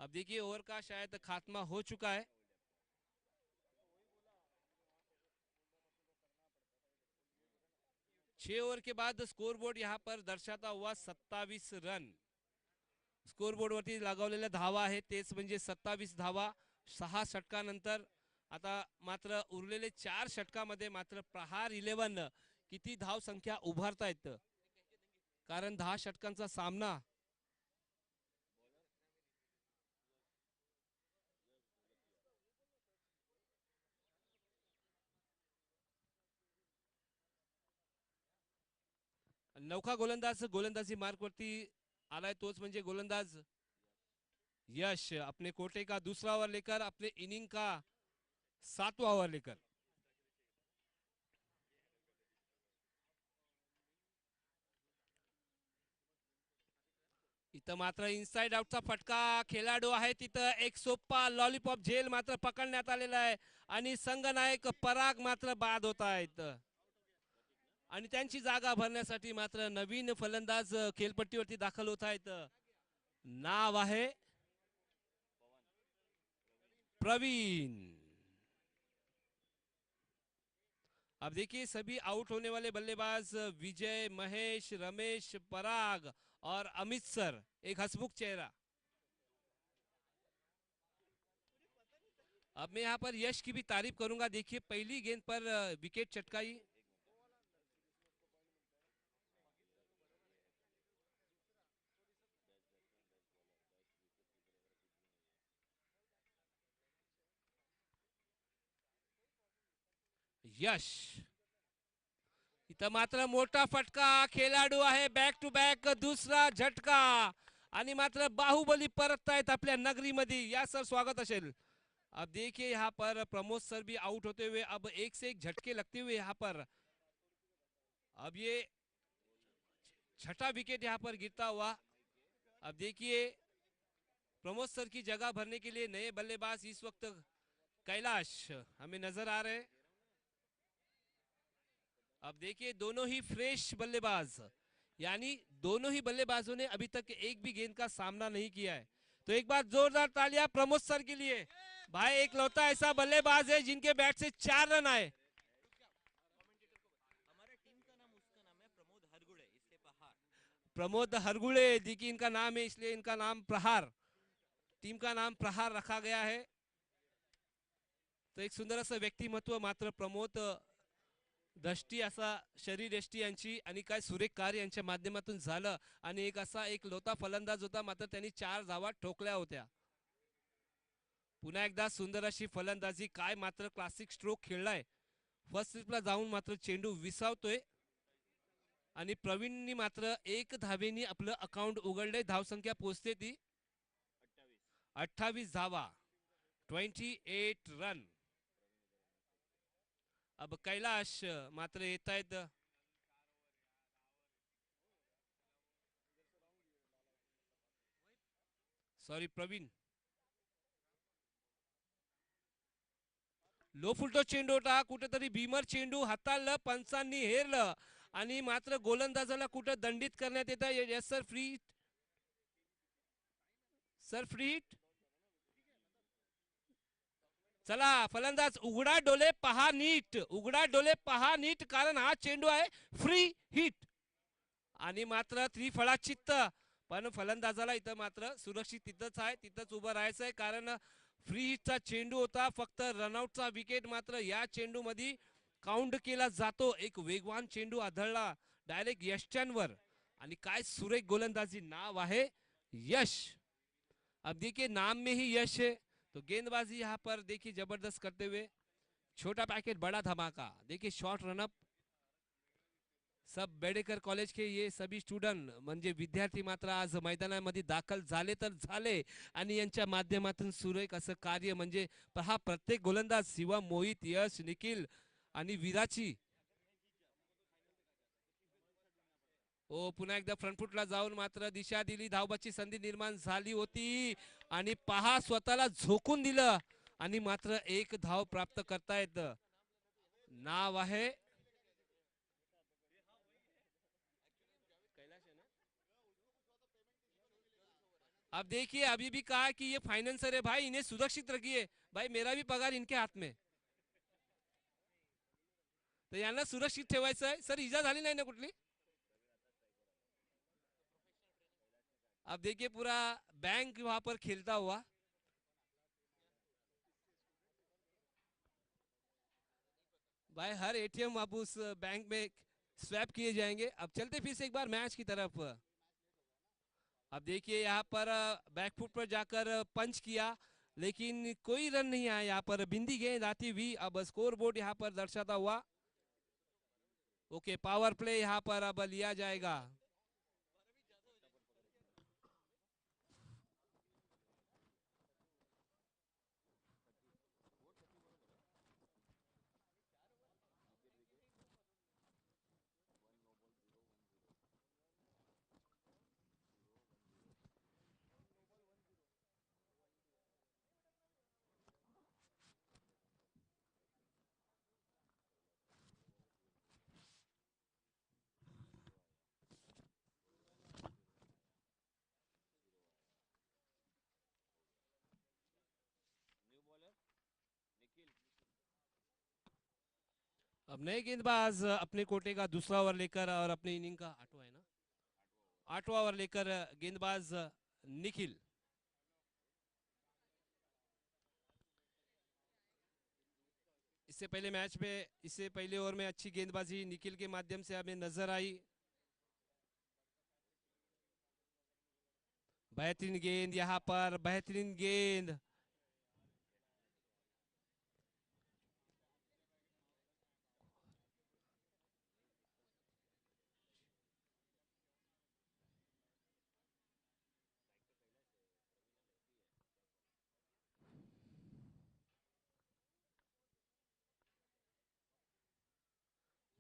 अब देखिए ओवर का शायद खात्मा हो चुका है। छह ओवर के बाद स्कोरबोर्ड यहां पर दर्शाता हुआ 27 रन, स्कोरबोर्ड वरती लागवलेल्या धावा आहे तेच म्हणजे 27 धावा 6 षटकानंतर। आता मात्र उरलेले 4 षटकामध्ये मात्र प्रहार 11 किती धाव संख्या उभारतायत, कारण 10 षटकांचा सामना। नौका गोलंदाज गोलंदाजी मार्क वरती आलाय, तोच म्हणजे गोलंदाज यश अपने कोटे का दूसरा ओवर लेकर, अपने इनिंग का 7वां ओवर लेकर। इथं मात्र इनसाइड आउटचा फटका, खेळाडू आहे तिथं एक सोप्पा लॉलीपॉप झेल मात्र पकडण्यात आलेला आहे, आणि संघनायक पराग मात्र बाद होत आहेत, आणि त्यांची जागा भरण्यासाठी मात्र नवीन फलंदाज खेळपट्टीवरती दाखल होत आहेत। नाव आहे प्रवीण। अब देखिए सभी आउट होने वाले बल्लेबाज विजय, महेश, रमेश, पराग और अमित सर, एक हंसमुख चेहरा। अब मैं यहाँ पर यश की भी तारीफ करूंगा, देखिए पहली गेंद पर विकेट चटकाई। यश इथं मात्र मोठा फटका, खेळाडू आहे बॅक टू बॅक दुसरा झटका, आणि मात्र बाहुबली परततायत आपल्या नगरीमध्ये, या सर स्वागत असेल। अब देखिए यहाँ पर प्रमोद सर भी आउट होते हुए, अब एक से एक झटके लगते हुए यहाँ पर, अब ये छठा विकेट यहाँ पर गिरता हुआ। अब देखिए प्रमोद सर की जगह भरने के लिए नए बल्लेबाज इस वक्त कैलाश हमें नजर आ रहे। अब देखिए दोनों ही फ्रेश बल्लेबाज, यानी दोनों ही बल्लेबाजों ने अभी तक एक भी गेंद का सामना नहीं किया है, तो एक बार जोरदार तालियां प्रमोद सर के लिए। भाई एक लौता ऐसा बल्लेबाज है जिनके बैट से 4 रन आए। प्रमोद हरगुड़े देखिए इनका नाम है, इसलिए इनका नाम प्रहार, टीम का नाम प्रहार रखा गया है। तो एक सुंदर असं व्यक्तिमत्व मात्र प्रमोद दष्टी असा शरीर यष्टी यांची, आणि काय सुरेख कार्य यांच्या माध्यमातून झालं, आणि एक असा एक लोता फलंदाज होता, मात्र त्यांनी 4 धावा ठोकल्या होत्या। पुन्हा एकदा सुंदर अशी फलंदाजी, काय मात्र क्लासिक स्ट्रोक खेळलाय, फर्स्ट स्लिपला जाऊन मात्र चेंडू विसावतोय, आणि प्रवीणनी मात्र 1 धावेनी आपलं अकाउंट उघडले, धावसंख्या पोहोचते ती 28 धावा, 28 रन। अब कैलाश मात्र येत आहेत, सॉरी प्रवीण, लो फुलटो चेंडू होता, कुठेतरी भीमर चेंडू हाताळलं, पंचांनी हेरलं, आणि मात्र गोलंदाजाला कुठं दंडित करण्यात येत आहे। Yes sir, free hit, sir free hit. चला फलंदाज उघडा डोले पहा नीट, उघडा डोले पहा नीट, कारण हा चेंडू आहे फ्री हिट, आणि मात्र त्रिफळा चित्त, पण फलंदाजाला इथं मात्र सुरक्षित तिथंच आहे, तिथंच उभं राहायचं आहे, कारण फ्री हिटचा चेंडू होता, फक्त रनआउटचा विकेट मात्र या चेंडू मध्ये काउंट केला जातो। एक वेगवान चेंडू आढळला डायरेक्ट यशच्यांवर, आणि काय सुरेख गोलंदाजी, नाव आहे यश। अब देखिए नाम में ही यश है, तो गेंदबाजी यहाँ पर देखिए जबरदस्त करते हुए, छोटा पैकेट बड़ा धमाका, देखिए शॉर्ट रनअप. सब बेडेकर कॉलेजचे हे सभी स्टुडंट म्हणजे विद्यार्थी मात्र आज मैदानामध्ये दाखल झाले तर झाले आणि यांच्या माध्यमातून सुरेख असं कार्य म्हणजे पहा प्रत्येक गोलंदाज शिवम, मोहित, यश, निखिल आणि विराची ओ पुन्हा एकदा फ्रंट फुटला जाऊन मात्र दिशा दिली, धावबाची संधी निर्माण झाली होती आणि पहा स्वतःला झोकून दिलं आणि मात्र एक धाव प्राप्त करतायत. नाव आहे अब देखिए अभी भी कहा कि ये फाइनेंसर है भाई, इन्हें सुरक्षित रखिए भाई, मेरा भी पगार इनके हाथ में, तर यांना सुरक्षित ठेवायचं आहे. सर इजा झाली नाही ना कुठली? अब देखिए पूरा बैंक वहां पर खेलता हुआ, भाई हर एटीएम अब उस बैंक में स्वैप किए जाएंगे. अब चलते फिर से एक बार मैच की तरफ. अब देखिए यहाँ पर बैकफुट पर जाकर पंच किया लेकिन कोई रन नहीं आया. यहाँ पर बिंदी गेंद आती हुई, अब स्कोर बोर्ड यहाँ पर दर्शाता हुआ. ओके पावर प्ले यहाँ पर अब लिया जाएगा. अब नए गेंदबाज अपने कोटे का दूसरा ओवर लेकर और अपनी इनिंग का आठवां है ना, आठवां ओवर लेकर गेंदबाज निखिल. इससे पहले मैच में, इससे पहले ओवर में अच्छी गेंदबाजी निखिल के माध्यम से हमें नजर आई. बेहतरीन गेंद यहाँ पर, बेहतरीन गेंद.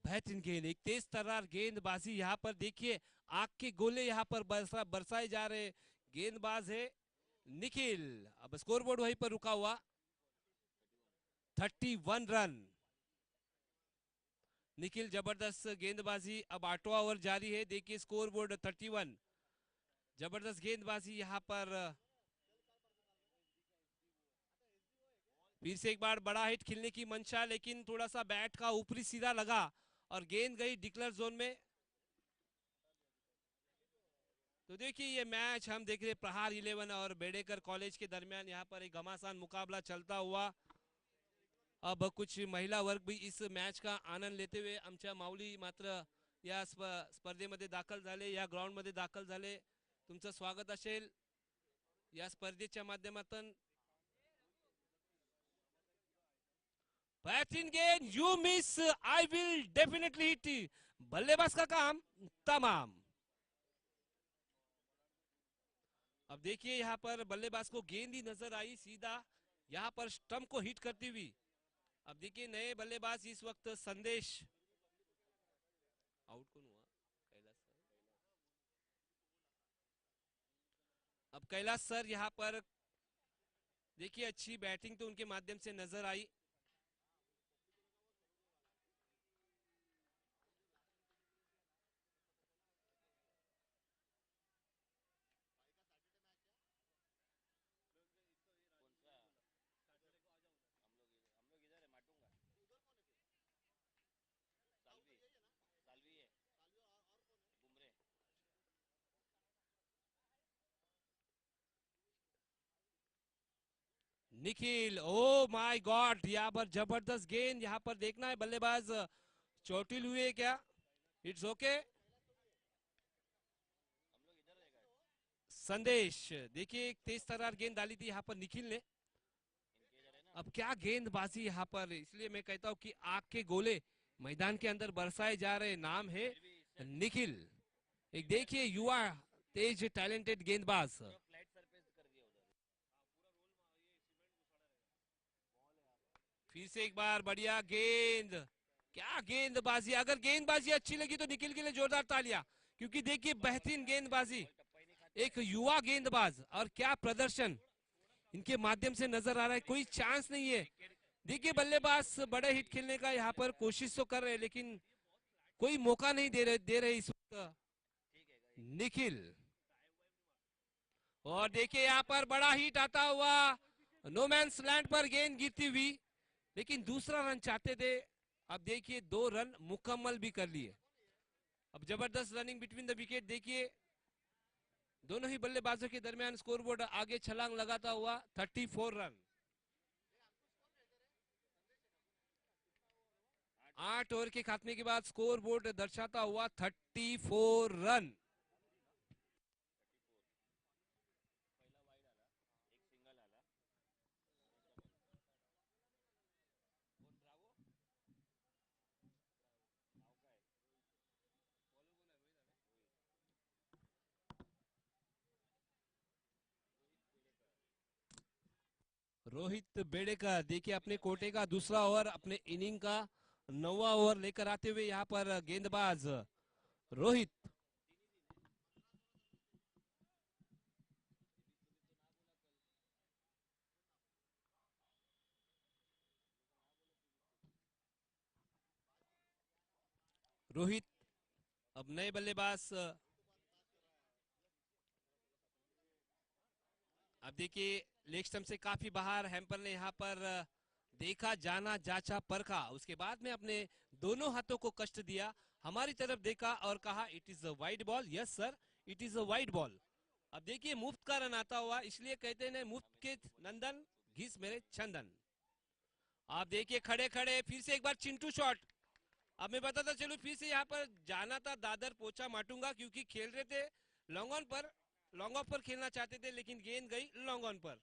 बेहतरीन गेंद, एक तेज तर्रार गेंदबाजी यहाँ पर देखिए, आग के गोले यहाँ पर बरसाए जा रहे. गेंदबाज है निखिल. अब स्कोरबोर्ड वहीं पर रुका हुआ, 31 रन. निखिल जबरदस्त गेंदबाजी. अब 8वां ओवर जारी है, देखिए स्कोरबोर्ड 31. जबरदस्त गेंदबाजी यहाँ पर. फिर से एक बार बड़ा हिट खेलने की मंशा, लेकिन थोड़ा सा बैट का ऊपरी सिरा लगा और गेंद गई डिक्लेयर जोन में. तो देखिए ये मैच हम देख रहे प्रहार 11 और बेडेकर कॉलेज के दरमियान यहाँ पर एक घमासान मुकाबला चलता हुआ. अब कुछ महिला वर्ग भी इस मैच का आनंद लेते हुए आमच्या माऊली मात्र या स्पर्धेमध्ये दाखल झाले, या ग्राउंड मध्ये दाखल झाले. तुमचं स्वागत असेल या स्पर्धेच्या माध्यमातून. बैटिंग गेंद, you miss I will definitely hit. बल्लेबाज का काम तमाम. अब देखिए यहाँ पर बल्लेबाज को गेंद ही नजर आई सीधा यहाँ पर स्टंप को हिट करती हुई. अब देखिए नए बल्लेबाज इस वक्त संदेश. आउट कौन हुआ? कैलाश सर. अब कैलाश सर यहाँ पर देखिए अच्छी बैटिंग तो उनके माध्यम से नजर आई. निखिल, ओ माय गॉड, यहाँ पर जबरदस्त गेंद. यहाँ पर देखना है बल्लेबाज चोटिल हुए क्या. It's okay. संदेश देखिए एक तेज तर्रार गेंद डाली थी यहाँ पर निखिल ने. अब क्या गेंदबाजी यहाँ पर, इसलिए मैं कहता हूँ कि आग के गोले मैदान के अंदर बरसाए जा रहे। नाम है निखिल, एक देखिए युवा तेज टैलेंटेड गेंदबाज। फिर से एक बार बढ़िया गेंद, क्या गेंदबाजी। अगर गेंदबाजी अच्छी लगी तो निखिल के लिए जोरदार तालियां, क्योंकि देखिए बेहतरीन गेंदबाजी, एक युवा गेंदबाज, और क्या प्रदर्शन इनके माध्यम से नजर आ रहा है। कोई चांस नहीं है। देखिए बल्लेबाज बड़े हिट खेलने का यहाँ पर कोशिश तो कर रहे हैं, लेकिन कोई मौका नहीं दे रहे इस वक्त निखिल। और देखिए यहाँ पर बड़ा हिट आता हुआ, नो मैंस लैंड पर गेंद गिरती हुई, लेकिन दूसरा रन चाहते थे। अब देखिए 2 रन मुकम्मल भी कर लिए। अब जबरदस्त रनिंग बिटवीन द विकेट, देखिए दोनों ही बल्लेबाजों के दरमियान स्कोरबोर्ड आगे छलांग लगाता हुआ 34 रन। 8 ओवर के खात्मे के बाद स्कोरबोर्ड दर्शाता हुआ 34 रन। रोहित बेड़ेकर देखिए अपने कोटे का दूसरा ओवर, अपने इनिंग का 9वां ओवर लेकर आते हुए यहाँ पर गेंदबाज रोहित। रोहित अब नए बल्लेबाज। अब देखिए लेग स्टंप से काफी बाहर, हैम्पर ने यहाँ पर देखा, जाना, जांचा, परखा, उसके बाद में अपने दोनों हाथों को कष्ट दिया, हमारी तरफ देखा और कहा it is a wide ball. Yes sir, it is a wide ball. अब देखिए मुफ्त का रन आता हुआ, इसलिए कहते हैं मुफ्त के नंदन घिस मेरे चंदन। आप देखिए खड़े खड़े फिर से एक बार चिंटू शॉट। अब मैं बताता चलूं, फिर से यहाँ पर जाना था दादर पोछा माटूंगा, क्योंकि खेल रहे थे लॉन्ग ऑन पर, लॉन्ग ऑफ पर खेलना चाहते थे, लेकिन गेंद गई लॉन्ग ऑन पर।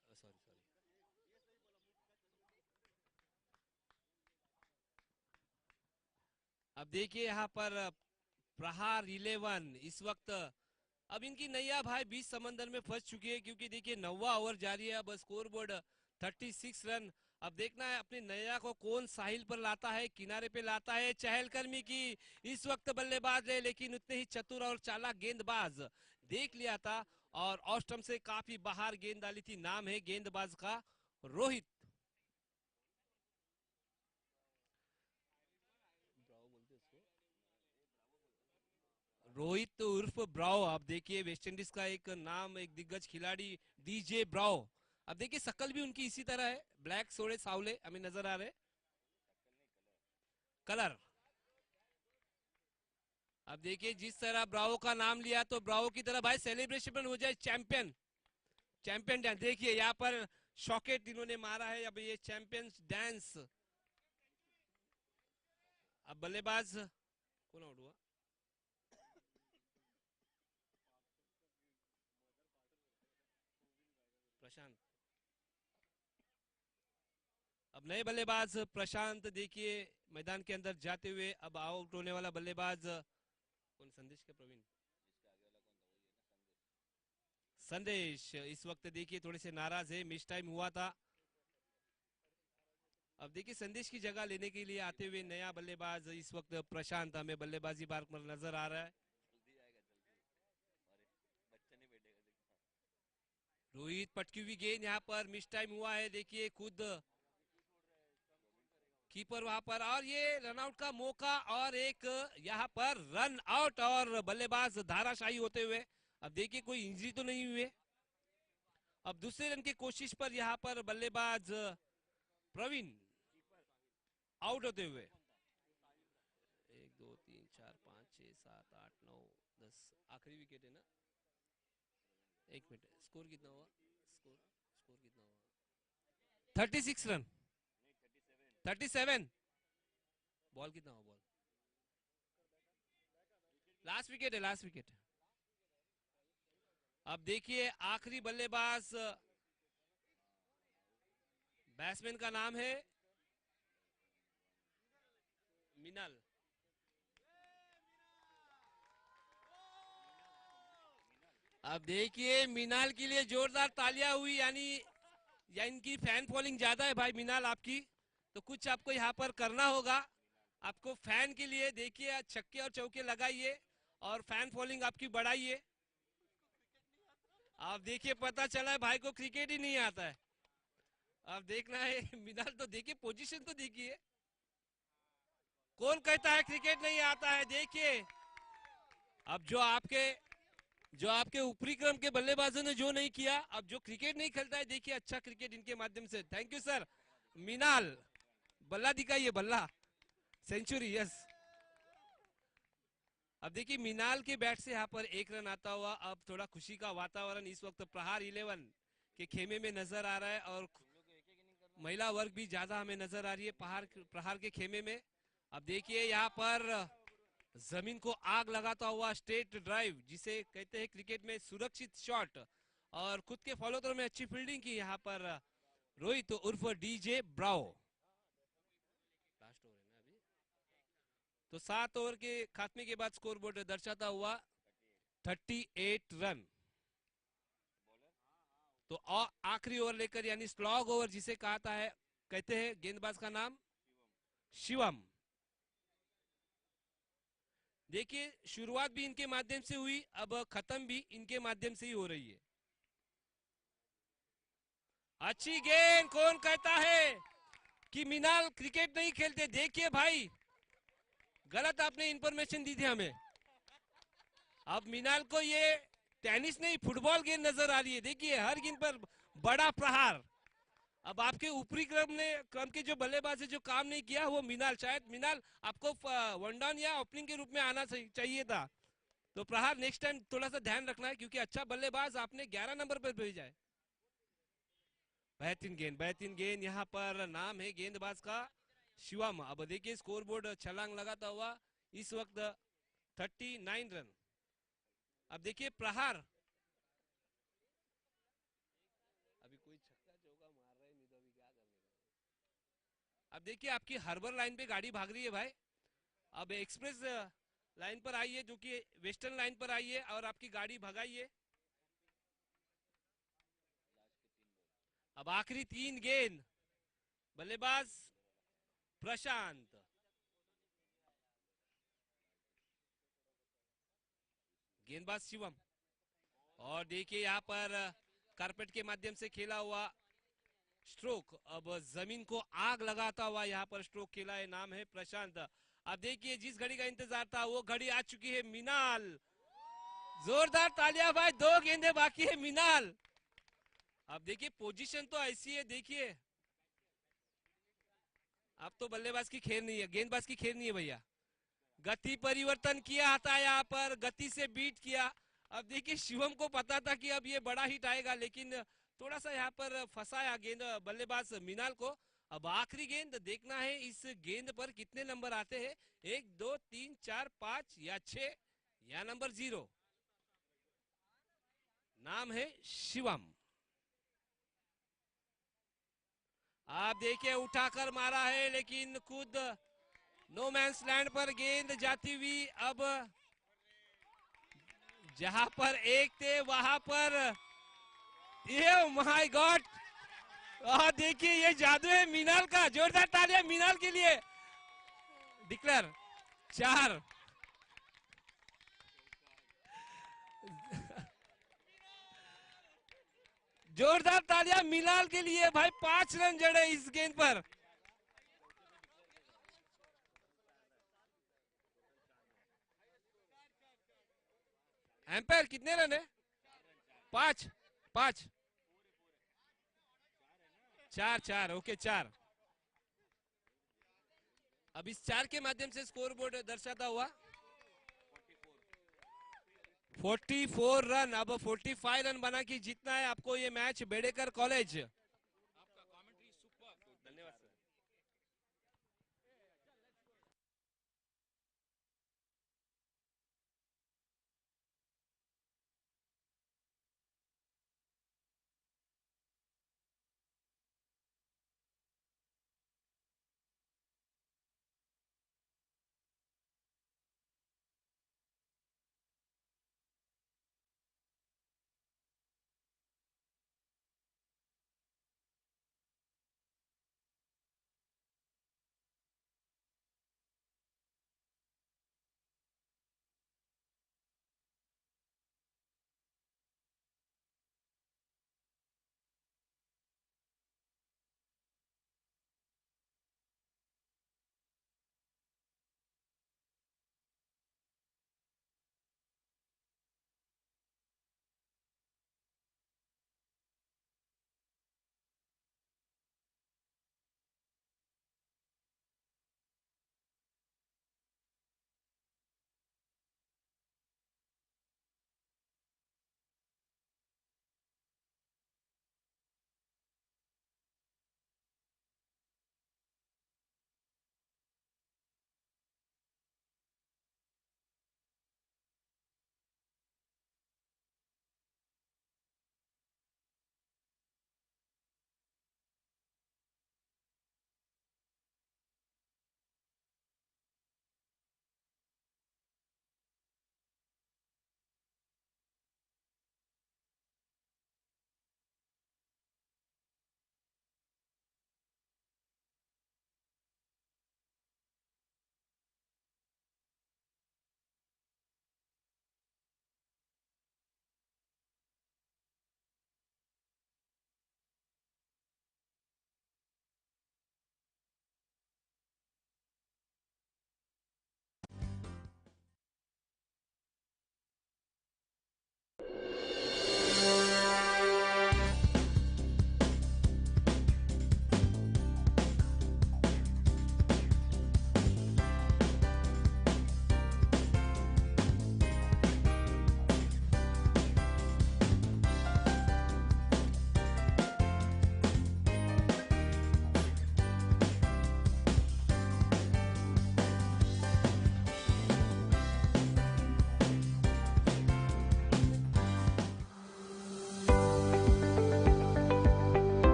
Sorry sorry. अब देखिए यहाँ पर प्रहार 11 इस वक्त, अब इनकी नैया भाई बीच समंदर में फंस चुकी है, क्योंकि देखिए 9वां ओवर जारी है। अब स्कोर बोर्ड 36 रन। अब देखना है अपनी नैया को कौन साहिल पर लाता है, किनारे पे लाता है। चहलकर्मी की इस वक्त बल्लेबाज है, लेकिन उतने ही चतुर और चालाक गेंदबाज, देख लिया था और ऑस्टम से काफी बाहर गेंद डाली थी। नाम है गेंदबाज का रोहित। रोहित उर्फ ब्राओ। आप देखिए वेस्ट इंडीज का एक नाम, एक दिग्गज खिलाड़ी डीजे ब्राओ। अब देखिए शकल भी उनकी इसी तरह है, ब्लैक सोड़े सावले हमें नजर आ रहे, कलर। अब देखिए जिस तरह ब्रावो का नाम लिया, तो ब्रावो की तरह भाई सेलिब्रेशन हो जाए। चैंपियन, चैंपियन डांस देखिए यहाँ पर शॉकेट इन्होंने मारा है। अब ये चैंपियंस डांस। अब बल्लेबाज कौन आउट हुआ? प्रशांत। अब नए बल्लेबाज प्रशांत देखिए मैदान के अंदर जाते हुए। अब आउट होने वाला बल्लेबाज कौन? संदेश के प्रवीण, संदेश इस वक्त देखिए थोड़े से नाराज है, मिस टाइम हुआ था। अब देखिए संदेश की जगह लेने के लिए आते हुए नया बल्लेबाज इस वक्त प्रशांत हमें बल्लेबाजी बार पर नजर आ रहा है। रोहित पटकी हुई गेंद, यहाँ पर मिस टाइम हुआ है। देखिए खुद कीपर वहां पर, और ये रन आउट का मौका, और एक यहाँ पर रन आउट और बल्लेबाज धाराशाही होते हुए। अब देखिए कोई इंजरी तो नहीं हुई है। अब दूसरे रन की कोशिश पर यहाँ पर बल्लेबाज प्रवीण आउट होते हुए। 1 2 3 4 5 6 7 8 9 10, आखिरी विकेट है ना? एक मिनट, स्कोर कितना हुआ? स्कोर स्कोर कितना हुआ? 36 रन, 37। बॉल कितना हुआ? बॉल लास्ट विकेट है, लास्ट विकेट। अब देखिए आखिरी बल्लेबाज बैट्समैन का नाम है मिनल। अब देखिए मिनाल के लिए जोरदार तालियां हुई, यानी या इनकी फैन फॉलोइंग ज्यादा है भाई मिनाल आपकी, तो कुछ आपको यहाँ पर करना होगा। आपको फैन के लिए देखिए छक्के और चौके लगाइए और फैन फॉलोइंग आपकी बढ़ाइए। आप देखिए पता चला है भाई को क्रिकेट ही नहीं आता है। अब देखना है मिनाल, तो देखिए पोजीशन तो देखिए, कौन कहता है क्रिकेट नहीं आता है। देखिए अब जो आपके ऊपरी क्रम के बल्लेबाजों ने जो नहीं किया, अब जो क्रिकेट नहीं खेलता है देखिए अच्छा क्रिकेट इनके माध्यम से। Thank you sir. मिनाल बल्ला दिखाइए, बल्ला सेंचुरी, यस। अब देखिए मिनाल के बैट से यहाँ पर एक रन आता हुआ। अब थोड़ा खुशी का वातावरण इस वक्त प्रहार 11 के खेमे में नजर आ रहा है, और महिला वर्ग भी ज्यादा हमें नजर आ रही है प्रहार के खेमे में। अब देखिए यहाँ पर जमीन को आग लगाता हुआ स्ट्रेट ड्राइव, जिसे कहते हैं क्रिकेट में सुरक्षित शॉट, और खुद के फॉलो थ्रो में अच्छी फील्डिंग की यहाँ पर रोहित उर्फ डीजे ब्राओ। लास्ट ओवर है ना अभी, तो 7 ओवर के खात्मे के बाद स्कोर बोर्ड दर्शाता हुआ 38 रन। तो आखिरी ओवर लेकर, यानी स्लॉग ओवर जिसे कहते हैं गेंदबाज का नाम शिवम। देखिए शुरुआत भी इनके माध्यम से हुई, अब खत्म भी इनके माध्यम से ही हो रही है। अच्छी गेंद, कौन कहता है कि मिनाल क्रिकेट नहीं खेलते। देखिए भाई गलत आपने इंफॉर्मेशन दी थी हमें। अब मिनाल को ये टेनिस नहीं फुटबॉल गेंद नजर आ रही है। देखिए हर गेंद पर बड़ा प्रहार। अब आपके ऊपरी क्रम के जो बल्लेबाज है जो काम नहीं किया वो मिनाल, शायद मिनाल आपको वन डाउन या ओपनिंग के रूप में आना चाहिए था। तो प्रहार नेक्स्ट टाइम थोड़ा सा ध्यान रखना है, क्योंकि अच्छा बल्लेबाज आपने 11 नंबर पर भेजा है। बेहतरीन गेंद यहाँ पर नाम है गेंदबाज का शिवम। अब देखिए स्कोर बोर्ड छलांग लगाता हुआ इस वक्त 39 रन। अब देखिए प्रहार, अभी कोई छक्का चौका मार रहा है नहीं तो अभी क्या करने का। अब देखिए आपकी हार्बर लाइन पे गाड़ी भाग रही है भाई। अब एक्सप्रेस लाइन पर आई है, जो कि वेस्टर्न लाइन पर आई है, और आपकी गाड़ी भगाइए। अब आखिरी 3 गेंद, बल्लेबाज प्रशांत, गेंदबाज शिवम। और देखिए यहाँ पर कारपेट के माध्यम से खेला हुआ स्ट्रोक, अब जमीन को आग लगाता हुआ यहाँ पर स्ट्रोक खेला है, नाम है प्रशांत। अब देखिए जिस घड़ी का इंतजार था वो घड़ी आ चुकी है। मिनाल, जोरदार तालियां भाई, 2 गेंदे बाकी है मिनाल। अब देखिए पोजीशन तो ऐसी है, देखिए अब तो बल्लेबाज की खेल नहीं है, गेंदबाज की खेल नहीं है भैया। गति परिवर्तन किया था यहाँ पर, गति से बीट किया। अब देखिए शिवम को पता था कि अब ये बड़ा हिट आएगा, लेकिन थोड़ा सा यहाँ पर फंसाया गेंद बल्लेबाज मिनाल को। अब आखिरी गेंद देखना है इस गेंद पर कितने नंबर आते हैं, 1 2 3 4 5 या 6 या नंबर 0। नाम है शिवम। आप देखिए उठाकर मारा है, लेकिन खुद नो मैंस लैंड पर गेंद जाती हुई। अब जहां पर एक थे वहां पर, ये माय गॉड, देखिए ये जादू है मिनाल का। जोरदार तालियां मिनाल के लिए। डिक्लेयर 4। जोरदार तालियां मिनाल के लिए भाई, 5 रन जड़े इस गेंद पर। एम्पायर कितने रन है? 5 5 4 4, ओके 4। अब इस 4 के माध्यम से स्कोर बोर्ड दर्शाता हुआ 44 रन। अब 45 रन बना के जीतना है आपको ये match Bedekar college.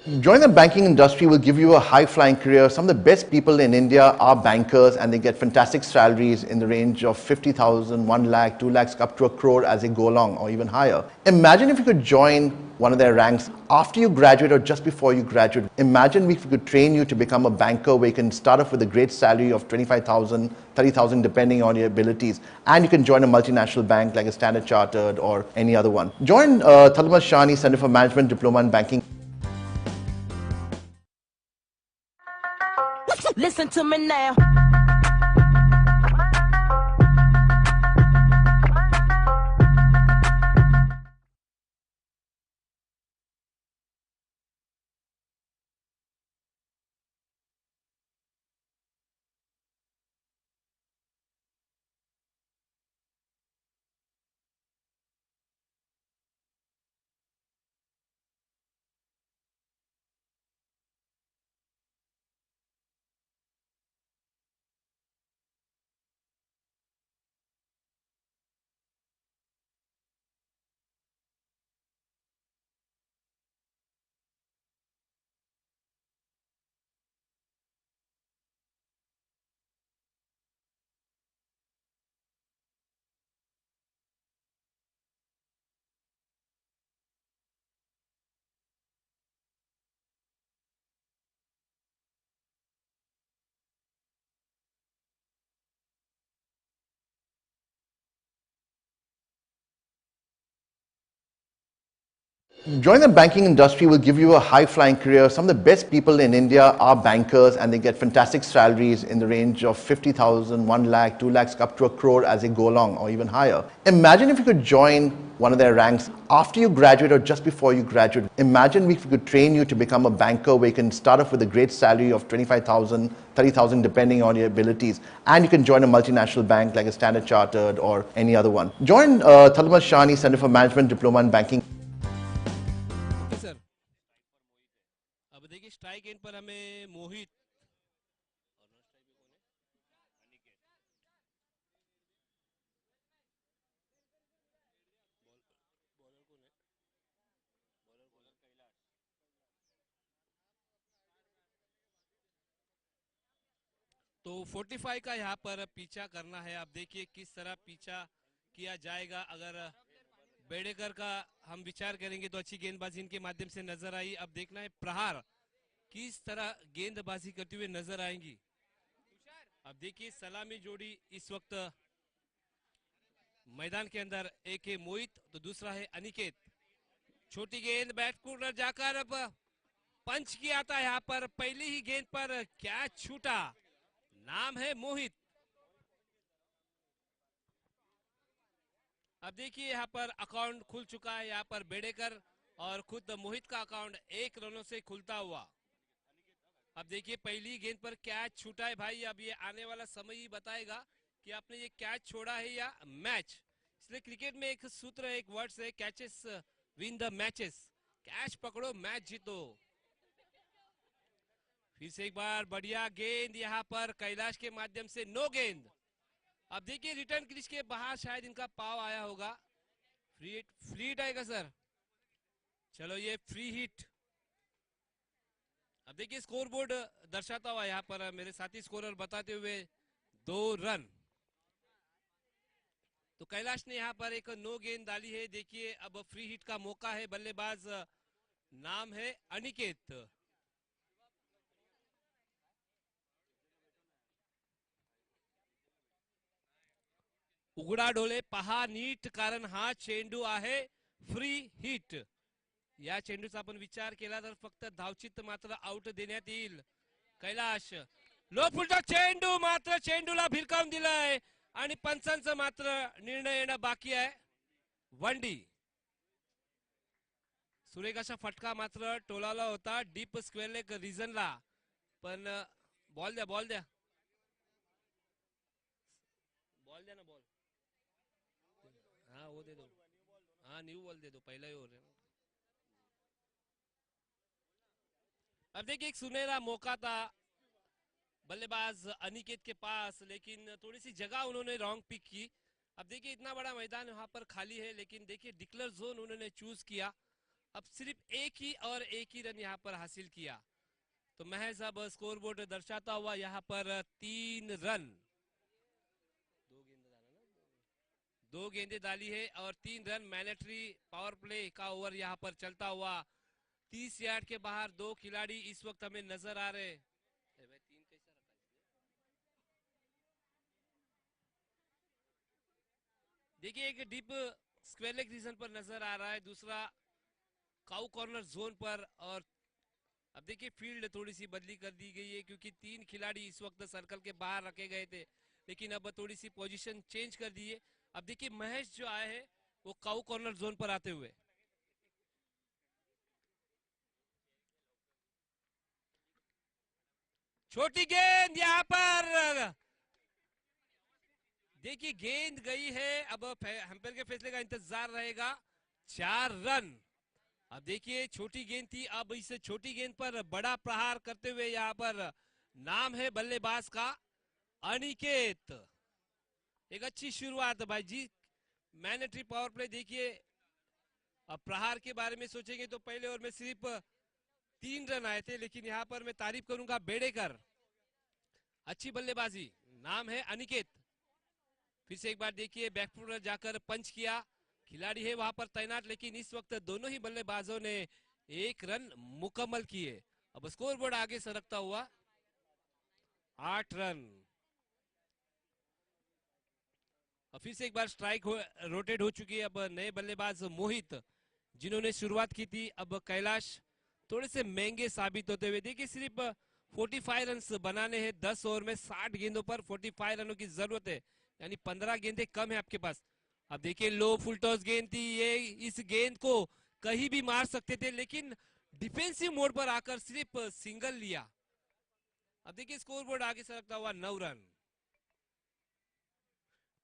Joining the banking industry will give you a high-flying career. Some of the best people in India are bankers, and they get fantastic salaries in the range of 50,000, 1 lakh, 2 lakhs, up to a crore as they go along, or even higher. Imagine if you could join one of their ranks after you graduate or just before you graduate. Imagine if we could train you to become a banker where you can start off with a great salary of 25,000, 30,000 depending on your abilities, and you can join a multinational bank like a Standard Chartered or any other one. Join Thalmas Shani Center for Management Diploma in Banking. Listen to me now. Joining the banking industry will give you a high-flying career. Some of the best people in India are bankers, and they get fantastic salaries in the range of 50,000, 1 lakh, 2 lakhs, up to a crore as they go along, or even higher. Imagine if you could join one of their ranks after you graduate or just before you graduate. Imagine if we could train you to become a banker where you can start off with a great salary of 25,000, 30,000 depending on your abilities, and you can join a multinational bank like a Standard Chartered or any other one. Join Thalmas Shani Center for Management Diploma in Banking. Okay sir, अब देखिए strike and पर हमें मोहित तो 45 का यहाँ पर पीछा करना है। आप देखिए किस तरह पीछा किया जाएगा। अगर बेडेकर का हम विचार करेंगे तो अच्छी गेंदबाजी इनके माध्यम से नजर आई। अब देखना है प्रहार किस तरह गेंदबाजी करते हुए नजर आएंगी। अब देखिए सलामी जोड़ी इस वक्त मैदान के अंदर, एक है मोहित तो दूसरा है अनिकेत। छोटी गेंद बैट कॉर्नर जाकर अब पंच किया था। यहाँ पर पहली ही गेंद पर कैच छूटा, नाम है मोहित। अब देखिए यहाँ पर अकाउंट खुल चुका है, यहाँ पर बेडेकर और खुद मोहित का अकाउंट 1 रनों से खुलता हुआ। अब देखिए पहली गेंद पर कैच छूटा है भाई। अब ये आने वाला समय ही बताएगा कि आपने ये कैच छोड़ा है या मैच। इसलिए क्रिकेट में एक सूत्र है, एक वर्ड्स है, catches win the matches. Catch पकड़ो मैच जीतो। फिर से एक बार बढ़िया गेंद यहाँ पर कैलाश के माध्यम से, नो गेंद। अब देखिए रिटर्न क्रीज के बाहर शायद इनका पाव आया होगा। फ्री हिट आएगा सर। चलो ये फ्री हिट। अब देखिए स्कोर बोर्ड दर्शाता हुआ यहाँ पर मेरे साथी स्कोरर बताते हुए 2 रन। तो कैलाश ने यहाँ पर एक नो गेंद डाली है। देखिए अब फ्री हिट का मौका है। बल्लेबाज नाम है अनिकेत। उघडा डोळे पहा नीट, कारण हा चेंडू आहे फ्री हिट। या चेंडूचा आपण विचार केला तर फक्त धावचित्त मात्र आउट देण्यात येईल। कैलाश लो फुलचा चेंडू, मात्र चेंडूला भिरकावून दिलाय आणि पंचांचा मात्र निर्णय येणं बाकी आहे। वंडी सुरेख असा फटका मात्र टोलाला होता डीप स्क्वेअर लेग रिजनला, पण बॉल द्या, बॉल द्या, बॉल द्या ना, बॉल। हाँ वो दे दो, हाँ न्यू बॉल दे दो, पहला ही हो रहा है। अब देखिए एक सुनहरा मौका था बल्लेबाज अनिकेत के पास, लेकिन थोड़ी सी जगह उन्होंने रॉन्ग पिक की। अब देखिए इतना बड़ा मैदान यहाँ पर खाली है, लेकिन देखिए डिक्लेयर जोन उन्होंने चूज किया। अब सिर्फ एक ही रन यहाँ पर हासिल किया। तो महज अब स्कोर बोर्ड दर्शाता हुआ यहाँ पर 3 रन, दो गेंदे डाली है और 3 रन। मैंडेटरी पावर प्ले का ओवर यहाँ पर चलता हुआ 30 यार्ड के बाहर 2 खिलाड़ी इस वक्त हमें नजर आ रहे। देखिए एक डीप स्क्वायर लेग रीजन पर नजर आ रहा है, दूसरा काउ कॉर्नर जोन पर। और अब देखिए फील्ड थोड़ी सी बदली कर दी गई है क्योंकि 3 खिलाड़ी इस वक्त सर्कल के बाहर रखे गए थे, लेकिन अब थोड़ी सी पोजीशन चेंज कर दी है। अब देखिए महेश जो आए हैं वो काउ कॉर्नर जोन पर आते हुए। छोटी गेंद यहाँ पर, देखिए गेंद गई है। अब अंपायर के फैसले का इंतजार रहेगा। 4 रन। अब देखिए छोटी गेंद थी, अब इस छोटी गेंद पर बड़ा प्रहार करते हुए यहाँ पर नाम है बल्लेबाज का अनिकेत। एक अच्छी शुरुआत भाई जी। मैंडेटरी पावर प्ले देखिए, अब प्रहार के बारे में सोचेंगे तो पहले ओवर में सिर्फ 3 रन आए थे, लेकिन यहाँ पर मैं तारीफ करूंगा बेड़ेकर, अच्छी बल्लेबाजी। नाम है अनिकेत। फिर से एक बार देखिए बैकफुट पर जाकर पंच किया, खिलाड़ी है वहां पर तैनात, लेकिन इस वक्त दोनों ही बल्लेबाजों ने 1 रन मुकम्मल किए। अब स्कोर बोर्ड आगे सरकता हुआ 8 रन। अब फिर से एक बार स्ट्राइक रोटेट हो चुकी है। अब नए बल्लेबाज मोहित जिन्होंने शुरुआत की थी, अब कैलाश थोड़े से महंगे साबित होते हुए। देखिए सिर्फ 45 रन बनाने हैं 10 ओवर में, 60 गेंदों पर 45 रनों की जरूरत है, यानी 15 गेंदें कम है आपके पास। अब देखिए लो फुल टॉस गेंद थी ये, इस गेंद को कहीं भी मार सकते थे, लेकिन डिफेंसिव मोड पर आकर सिर्फ सिंगल लिया। अब देखिए स्कोर बोर्ड आगे सरकता हुआ 9 रन।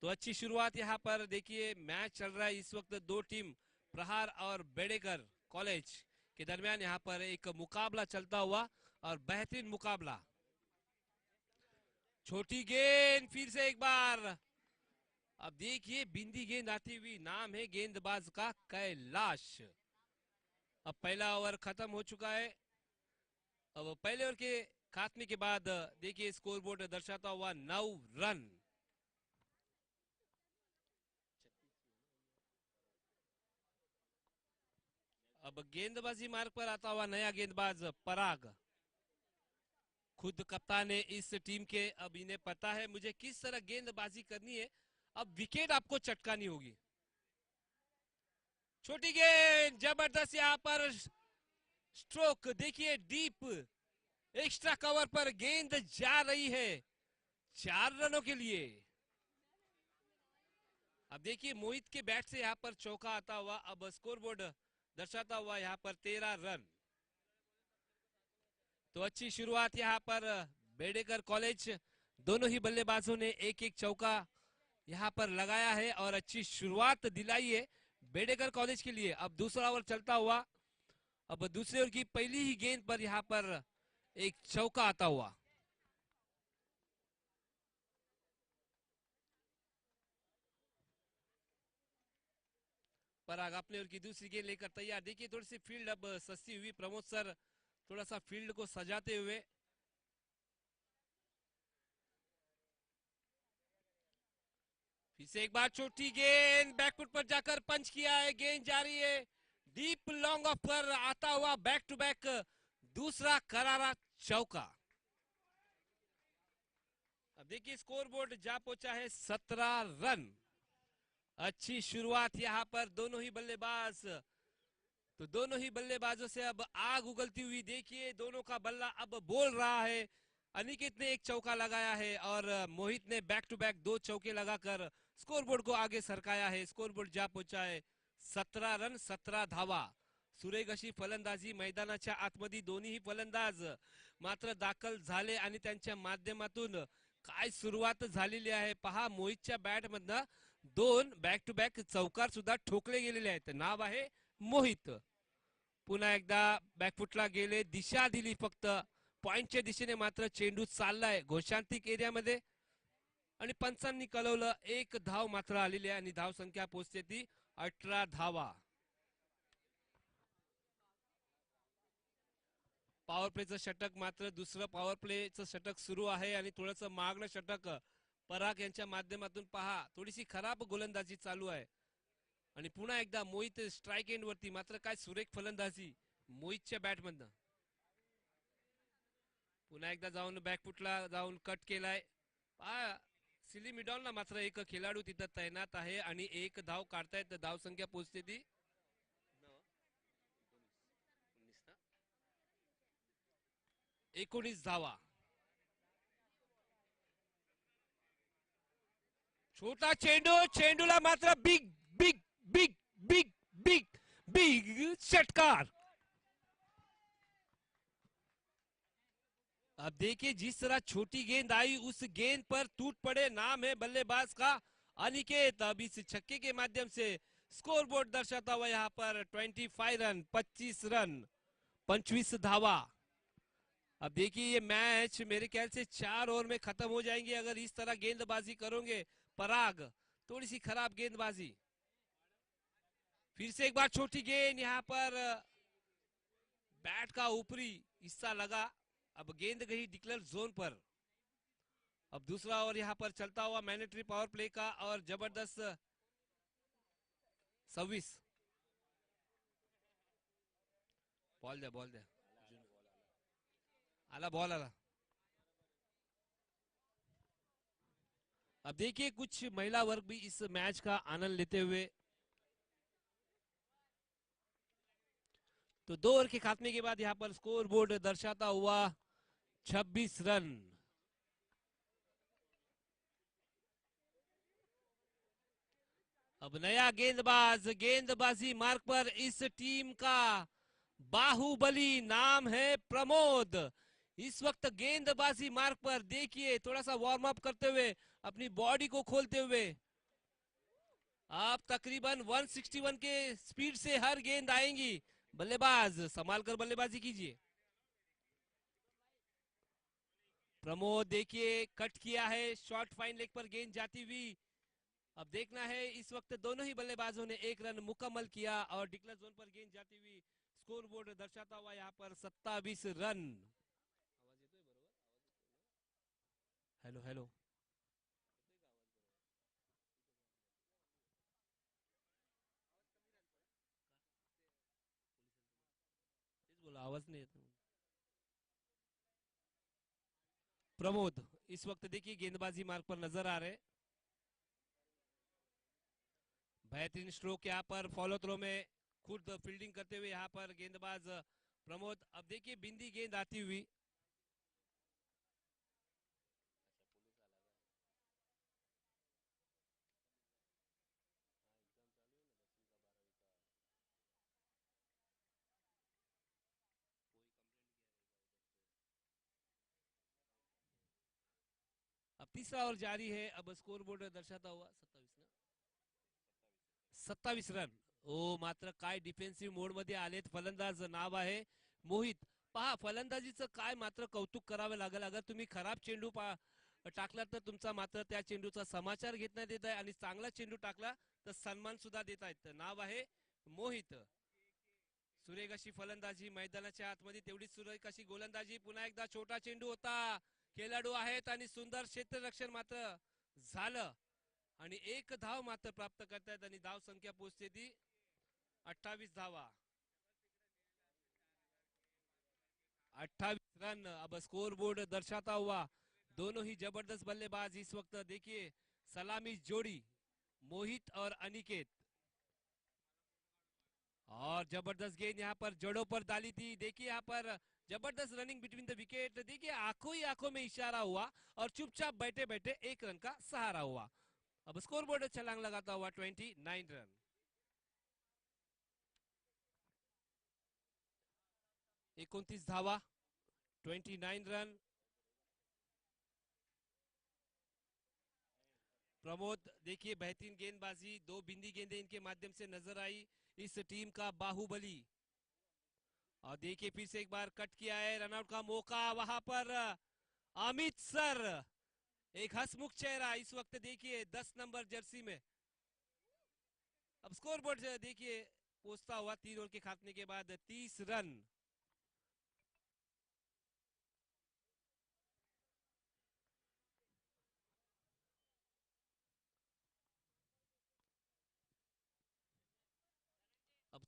तो अच्छी शुरुआत यहाँ पर देखिए। मैच चल रहा है इस वक्त, 2 टीम प्रहार और बेड़ेकर कॉलेज के दरमियान यहाँ पर एक मुकाबला चलता हुआ और बेहतरीन मुकाबला। छोटी गेंद फिर से एक बार। अब देखिए बिंदी गेंद आती हुई, नाम है गेंदबाज का कैलाश। अब पहला ओवर खत्म हो चुका है। अब पहले ओवर के खात्मे के बाद देखिए स्कोर बोर्ड दर्शाता हुआ 9 रन। अब गेंदबाजी मार्ग पर आता हुआ नया गेंदबाज पराग, खुद कप्तान है इस टीम के। अब इन्हें पता है मुझे किस तरह गेंदबाजी करनी है, अब विकेट आपको चटकानी होगी। छोटी गेंद जबरदस्त यहाँ पर स्ट्रोक, देखिए डीप एक्स्ट्रा कवर पर गेंद जा रही है 4 रनों के लिए। अब देखिए मोहित के बैट से यहाँ पर चौका आता हुआ। अब स्कोर बोर्ड दर्शाता हुआ यहाँ पर 13 रन। तो अच्छी शुरुआत यहाँ पर बेड़ेकर कॉलेज, दोनों ही बल्लेबाजों ने एक एक चौका यहाँ पर लगाया है और अच्छी शुरुआत दिलाई है बेड़ेकर कॉलेज के लिए। अब दूसरा ओवर चलता हुआ, अब दूसरे ओवर की पहली ही गेंद पर यहाँ पर एक चौका आता हुआ। पराग अपने ओवर की दूसरी गेंद लेकर तैयार। देखिए थोड़ी सी फील्ड अब सस्ती हुई, प्रमोद सर थोड़ा सा फील्ड को सजाते हुए। फिर से एक बार छोटी गेंद बैकफुट पर जाकर पंच किया है, गेंद जा रही है डीप लॉन्ग ऑफ पर आता हुआ बैक टू बैक दूसरा करारा चौका। अब देखिए स्कोर बोर्ड जा पहुंचा है 17 रन। अच्छी शुरुआत यहां पर दोनों ही बल्लेबाज, तो दोनों ही बल्लेबाजों से अब आग उगलती हुई। देखिए दोनों का बल्ला अब बोल रहा है। अनिकेत ने एक चौका लगाया है और मोहित ने बैक टू बैक 2 चौके लगाकर स्कोरबोर्ड को आगे सरकाया है। स्कोरबोर्ड जा पहुंचा है 17 रन 17 धावा। सुरेख फलंदाजी, मैदानाच्या आतमध्ये दोन्ही फलंदाज मात्र दाखल झाले आणि त्यांच्या माध्यमातून काय सुरुवात झालेली आहे पहा। मोहितच्या बॅटमधनं 2 बॅक टू बॅक चौकार सुद्धा ठोकले गेलेले आहेत। नाव आहे मोहित। पुन्हा एकदा बॅकफुटला गेले, दिशा दिली फक्त पॉइंटच्या दिशेने, मात्र चेंडू चाललाय घोषांतिक एरियामध्ये आणि पंचांनी कळवलं 1 धाव मात्र आलेली आहे आणि धाव संख्या पोहोचते ती 18 धावा। पॉवर प्लेचं षटक मात्र दुसरं पॉवर प्लेचं षटक सुरू आहे आणि थोडंसं मागणं षटक पराग यांच्या माध्यमातून पहा. थोडीशी खराब गोलंदाजी चालू आहे आणि पुन्हा एकदा मोहित स्ट्राईक एंड वरती. मात्र काय सुरेख फलंदाजी मोहितच्या बॅटमधनं. पुन्हा एकदा जाऊन बॅकफुटला जाऊन कट केलाय. सिली मिडॉनला मात्र एक खेळाडू तिथं तैनात आहे आणि एक धाव काढतायत. धाव संख्या पोहोचते ती 19 धावा. छोटा चेंडू, चेंडूला मात्र big big big big big big षटकार. अब देखिए जिस तरह छोटी गेंद आई उस गेंद पर टूट पड़े. नाम है बल्लेबाज का अनिकेत. अब इस छक्के के माध्यम से स्कोर बोर्ड दर्शाता हुआ यहाँ पर 25 रन, 25 रन, 25 धावा. अब देखिए ये मैच मेरे ख्याल से 4 ओवर में खत्म हो जाएंगे अगर इस तरह गेंदबाजी करोगे. पराग थोड़ी सी खराब गेंदबाजी. फिर से एक बार छोटी गेंद यहाँ पर बैट का ऊपरी हिस्सा लगा. अब गेंद गई डिक्लेयर जोन पर. अब दूसरा ओवर यहाँ पर चलता हुआ मैंडेटरी पावर प्ले का और जबरदस्त 26. बॉल दे आला बॉल आला. अब देखिए कुछ महिला वर्ग भी इस मैच का आनंद लेते हुए. तो 2 ओवर के खात्मे के बाद यहाँ पर स्कोर बोर्ड दर्शाता हुआ 26 रन. अब नया गेंदबाज गेंदबाजी मार्ग पर इस टीम का बाहुबली. नाम है प्रमोद. इस वक्त गेंदबाजी मार्ग पर देखिए थोड़ा सा वार्म अप करते हुए अपनी बॉडी को खोलते हुए. आप तकरीबन 161 के स्पीड से हर गेंद आएंगी. बल्लेबाज संभाल कर बल्लेबाजी कीजिए. प्रमोद देखिए कट किया है. शॉर्ट फाइन लेग पर गेंद जाती हुई. अब देखना है इस वक्त दोनों ही बल्लेबाजों ने 1 रन मुकम्मल किया और डिक्लेयर जोन पर गेंद जाती हुई. स्कोर बोर्ड दर्शाता हुआ यहाँ पर 27 रन. हेलो हेलो बोला आवाज नहीं आता. प्रमोद इस वक्त देखिए गेंदबाजी मार्ग पर नजर आ रहे. बेहतरीन स्ट्रोक यहाँ पर फॉलो थ्रो में खुद फील्डिंग करते हुए यहाँ पर गेंदबाज प्रमोद. अब देखिए बिंदी गेंद आती हुई. अब तीसरा ओवर जारी है. अब स्कोर बोर्ड दर्शाता हुआ 27 रन. ओ मात्र काय डिफेन्सिव्ह मोड मध्ये आलेत फलंदाज. नाव आहे मोहित. पहा फलंदाजीचं काय मात्र कौतुक करावं लागेल. अगर तुम्ही खराब चेंडू टाकला तर तुमचा मात्र त्या चेंडूचा समाचार घेण्यात येत आहे आणि चांगला चेंडू टाकला तर सन्मान सुद्धा देत आहेत. नाव आहे मोहित. सुरेख अशी फलंदाजी मैदानाच्या आतमध्ये तेवढीच सुरेख अशी गोलंदाजी. पुन्हा एकदा छोटा चेंडू होता. खेळाडू आहेत आणि सुंदर क्षेत्ररक्षण मात्र झालं आणि 1 धाव मात्र प्राप्त करतायत आणि धाव संख्या पोहोचते ती 28 धावा. 28 रन. अब स्कोर बोर्ड दर्शाता हुआ दोनों ही जबरदस्त बल्लेबाज इस वक्त देखिए सलामी जोड़ी मोहित और अनिकेत. और जबरदस्त गेंद यहाँ पर जड़ों पर डाली थी. देखिए यहाँ पर जबरदस्त रनिंग बिटवीन द विकेट. देखिए आंखों ही आंखों में इशारा हुआ और चुपचाप बैठे बैठे 1 रन का सहारा हुआ. अब स्कोर बोर्ड छलांग लगाता हुआ 29 रन. 29 धावा, 29 रन. प्रमोद देखिए बेहतरीन गेंदबाजी. 2 बिंदी गेंदें इनके माध्यम से नजर आई. इस टीम का बाहुबली. और देखिए फिर से एक बार कट किया है. रनआउट का मौका वहां पर. अमित सर एक हंसमुख चेहरा इस वक्त देखिए 10 नंबर जर्सी में. अब स्कोर बोर्ड देखिए पहुंचता हुआ 3 ओवर के खात्मे के बाद 30 रन.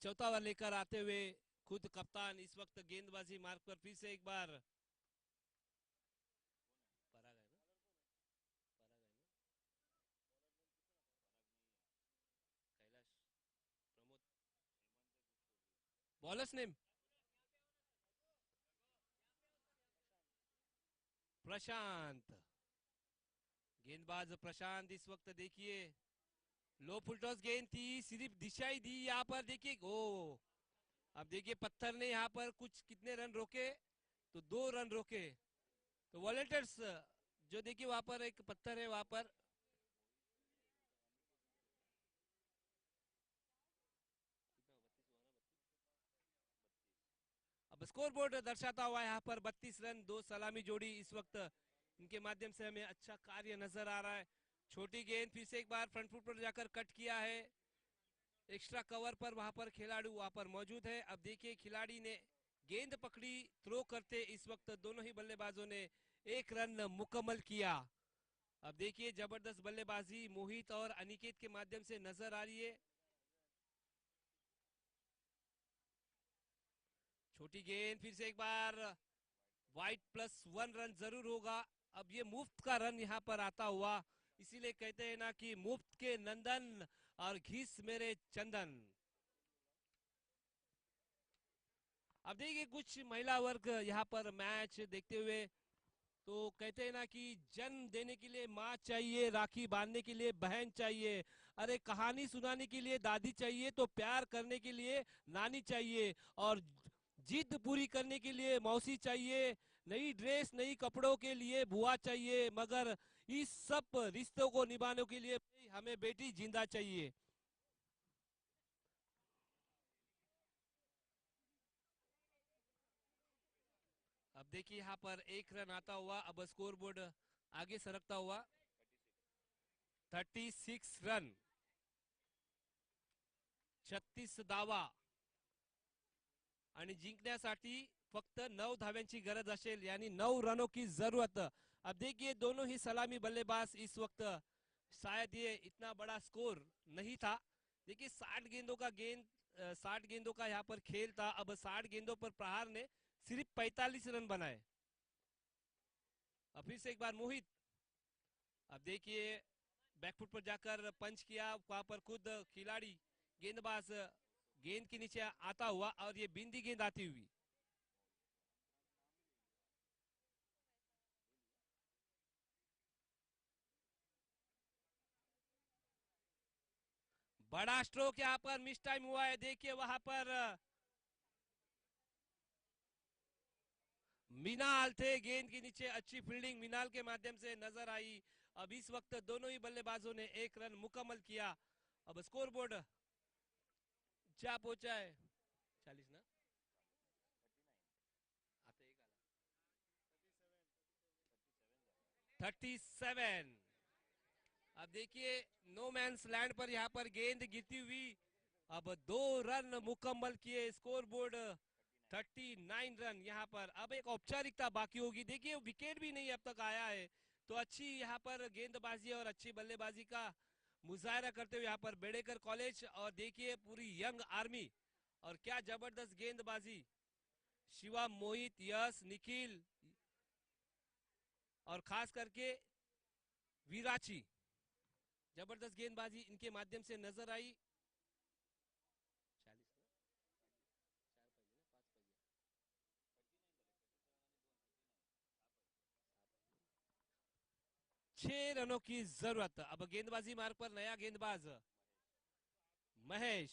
चौथा ओवर लेकर आते हुए खुद कप्तान इस वक्त गेंदबाजी मार्ग पर फिर से एक बार पराग है ना, पराग है ना, कैलाश, प्रमोद, बॉलर्स नेम प्रशांत, गेंदबाज प्रशांत इस वक्त देखिए लो फुलटॉस गेंद थी, सिर्फ दिशा ही दी यहाँ पर, देखिए ओ अब देखिए पत्थर ने यहाँ पर कुछ कितने रन रोके, तो 2 रन रोके, तो वॉलेटर्स जो देखिए वहां पर एक पत्थर है वहां पर, अब स्कोर बोर्ड दर्शाता हुआ यहाँ पर 32 रन 2 सलामी जोड़ी इस वक्त इनके माध्यम से हमें अच्छा कार्य नजर आ रहा है। छोटी गेंद फिर से एक बार फ्रंट फुट पर जाकर कट किया है, एक्स्ट्रा कवर पर वहां पर खिलाड़ी वहां पर मौजूद है। अब देखिए खिलाड़ी ने गेंद पकड़ी, थ्रो करते इस वक्त दोनों ही बल्लेबाजों ने 1 रन मुकम्मल किया। अब देखिए जबरदस्त बल्लेबाजी मोहित और अनिकेत के माध्यम से नजर आ रही है। छोटी गेंद फिर से एक बार वाइड +1 रन जरूर होगा। अब ये मुफ्त का रन यहाँ पर आता हुआ, इसीलिए कहते हैं ना कि मुफ्त के नंदन और घिस मेरे चंदन। अब देखिए कुछ महिला वर्ग यहाँ पर मैच देखते हुए, तो कहते हैं ना कि जन्म देने के लिए माँ चाहिए, राखी बांधने के लिए बहन चाहिए, अरे कहानी सुनाने के लिए दादी चाहिए, तो प्यार करने के लिए नानी चाहिए, और जिद पूरी करने के लिए मौसी चाहिए, नई ड्रेस नई कपड़ों के लिए बुआ चाहिए, मगर इस सब रिश्तों को निभाने के लिए हमें बेटी जिंदा चाहिए। अब देखिए यहाँ पर 1 रन आता हुआ, अब स्कोर बोर्ड आगे सरकता हुआ 36 रन 36 धावा आणि जिंकण्यासाठी फक्त 9 धाव्यांची गरज असेल, यानी 9 रनों की जरूरत। अब देखिए दोनों ही सलामी बल्लेबाज इस वक्त, शायद ये इतना बड़ा स्कोर नहीं था, देखिए 60 गेंदों का यहाँ पर खेल था। अब 60 गेंदों पर प्रहार ने सिर्फ 45 रन बनाए। अब फिर से एक बार मोहित, अब देखिए बैकफुट पर जाकर पंच किया, वहां पर खुद खिलाड़ी गेंदबाज गेंद के नीचे आता हुआ, और ये बिंदी गेंद आती हुई। बड़ा स्ट्रोक यहाँ पर मिस टाइम हुआ है, देखिए वहां पर मिनाल थे गेंद के नीचे, अच्छी फील्डिंग मिनाल के माध्यम से नजर आई। अब इस वक्त दोनों ही बल्लेबाजों ने 1 रन मुकम्मल किया। अब स्कोर बोर्ड क्या पहुंचा है, 40 ना, आता एक आला 37। अब देखिए नो मैंस लैंड पर यहाँ पर गेंद गिरती हुई, अब 2 रन मुकम्मल किए, स्कोर बोर्ड 39 रन यहाँ पर। अब एक औपचारिकता बाकी होगी, देखिए विकेट भी नहीं अब तक आया है, तो अच्छी यहाँ पर गेंदबाजी और अच्छी बल्लेबाजी का मुजाहरा करते हुए यहाँ पर बेड़ेकर कॉलेज, और देखिए पूरी यंग आर्मी, और क्या जबरदस्त गेंदबाजी, शिवा, मोहित, यश, निखिल और खास करके विराची, जबरदस्त गेंदबाजी इनके माध्यम से नजर आई। 40 ना, 4 पाहिजे ना, 5 पाहिजे, 6 रनों की जरूरत। अब गेंदबाजी मार्ग पर नया गेंदबाज महेश,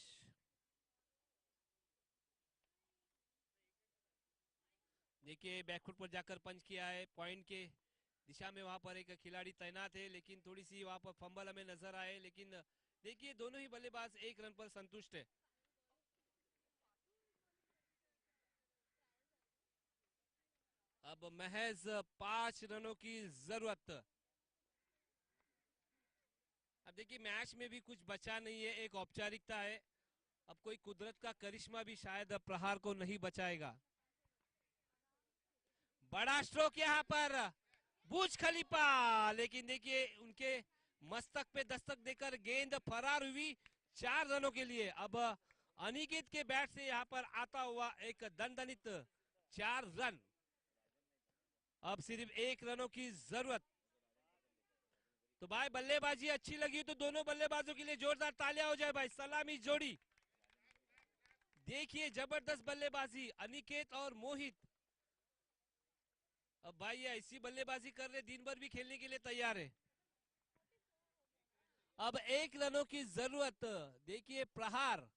देखिए बैकफुट पर जाकर पंच किया है, पॉइंट के दिशा में वहां पर एक खिलाड़ी तैनात है, लेकिन थोड़ी सी वहां पर फंबल हमें नजर आए, लेकिन देखिए दोनों ही बल्लेबाज 1 रन पर संतुष्ट है। अब महज 5 रनों की जरूरत। अब देखिए मैच में भी कुछ बचा नहीं है, एक औपचारिकता है, अब कोई कुदरत का करिश्मा भी शायद प्रहार को नहीं बचाएगा। बड़ा स्ट्रोक यहाँ पर बुर्ज खलीफा, लेकिन देखिए उनके मस्तक पे दस्तक देकर गेंद फरार हुई 4 रनों के लिए। अब अनिकेत के बैट से यहां पर आता हुआ एक दणदणित 4 रन। अब सिर्फ 1 रनों की जरूरत। तो भाई बल्लेबाजी अच्छी लगी तो दोनों बल्लेबाजों के लिए जोरदार तालियां हो जाए भाई। सलामी जोड़ी, देखिए जबरदस्त बल्लेबाजी अनिकेत और मोहित। अब भाई ये ऐसी बल्लेबाजी कर रहे, दिन भर भी खेलने के लिए तैयार है। अब 1 रनों की जरूरत। देखिए प्रहार,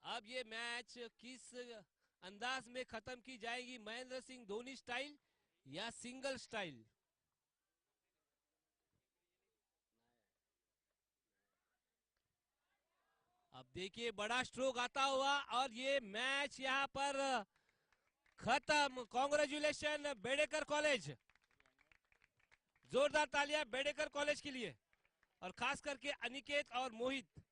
अब ये मैच किस अंदाज में खत्म की जाएगी, महेंद्र सिंह धोनी स्टाइल या सिंगल स्टाइल। अब देखिए बड़ा स्ट्रोक आता हुआ और ये मैच यहां पर खत्म। कॉन्ग्रेचुलेशन बेडेकर कॉलेज, जोरदार तालियां बेडेकर कॉलेज के लिए और खास करके अनिकेत और मोहित।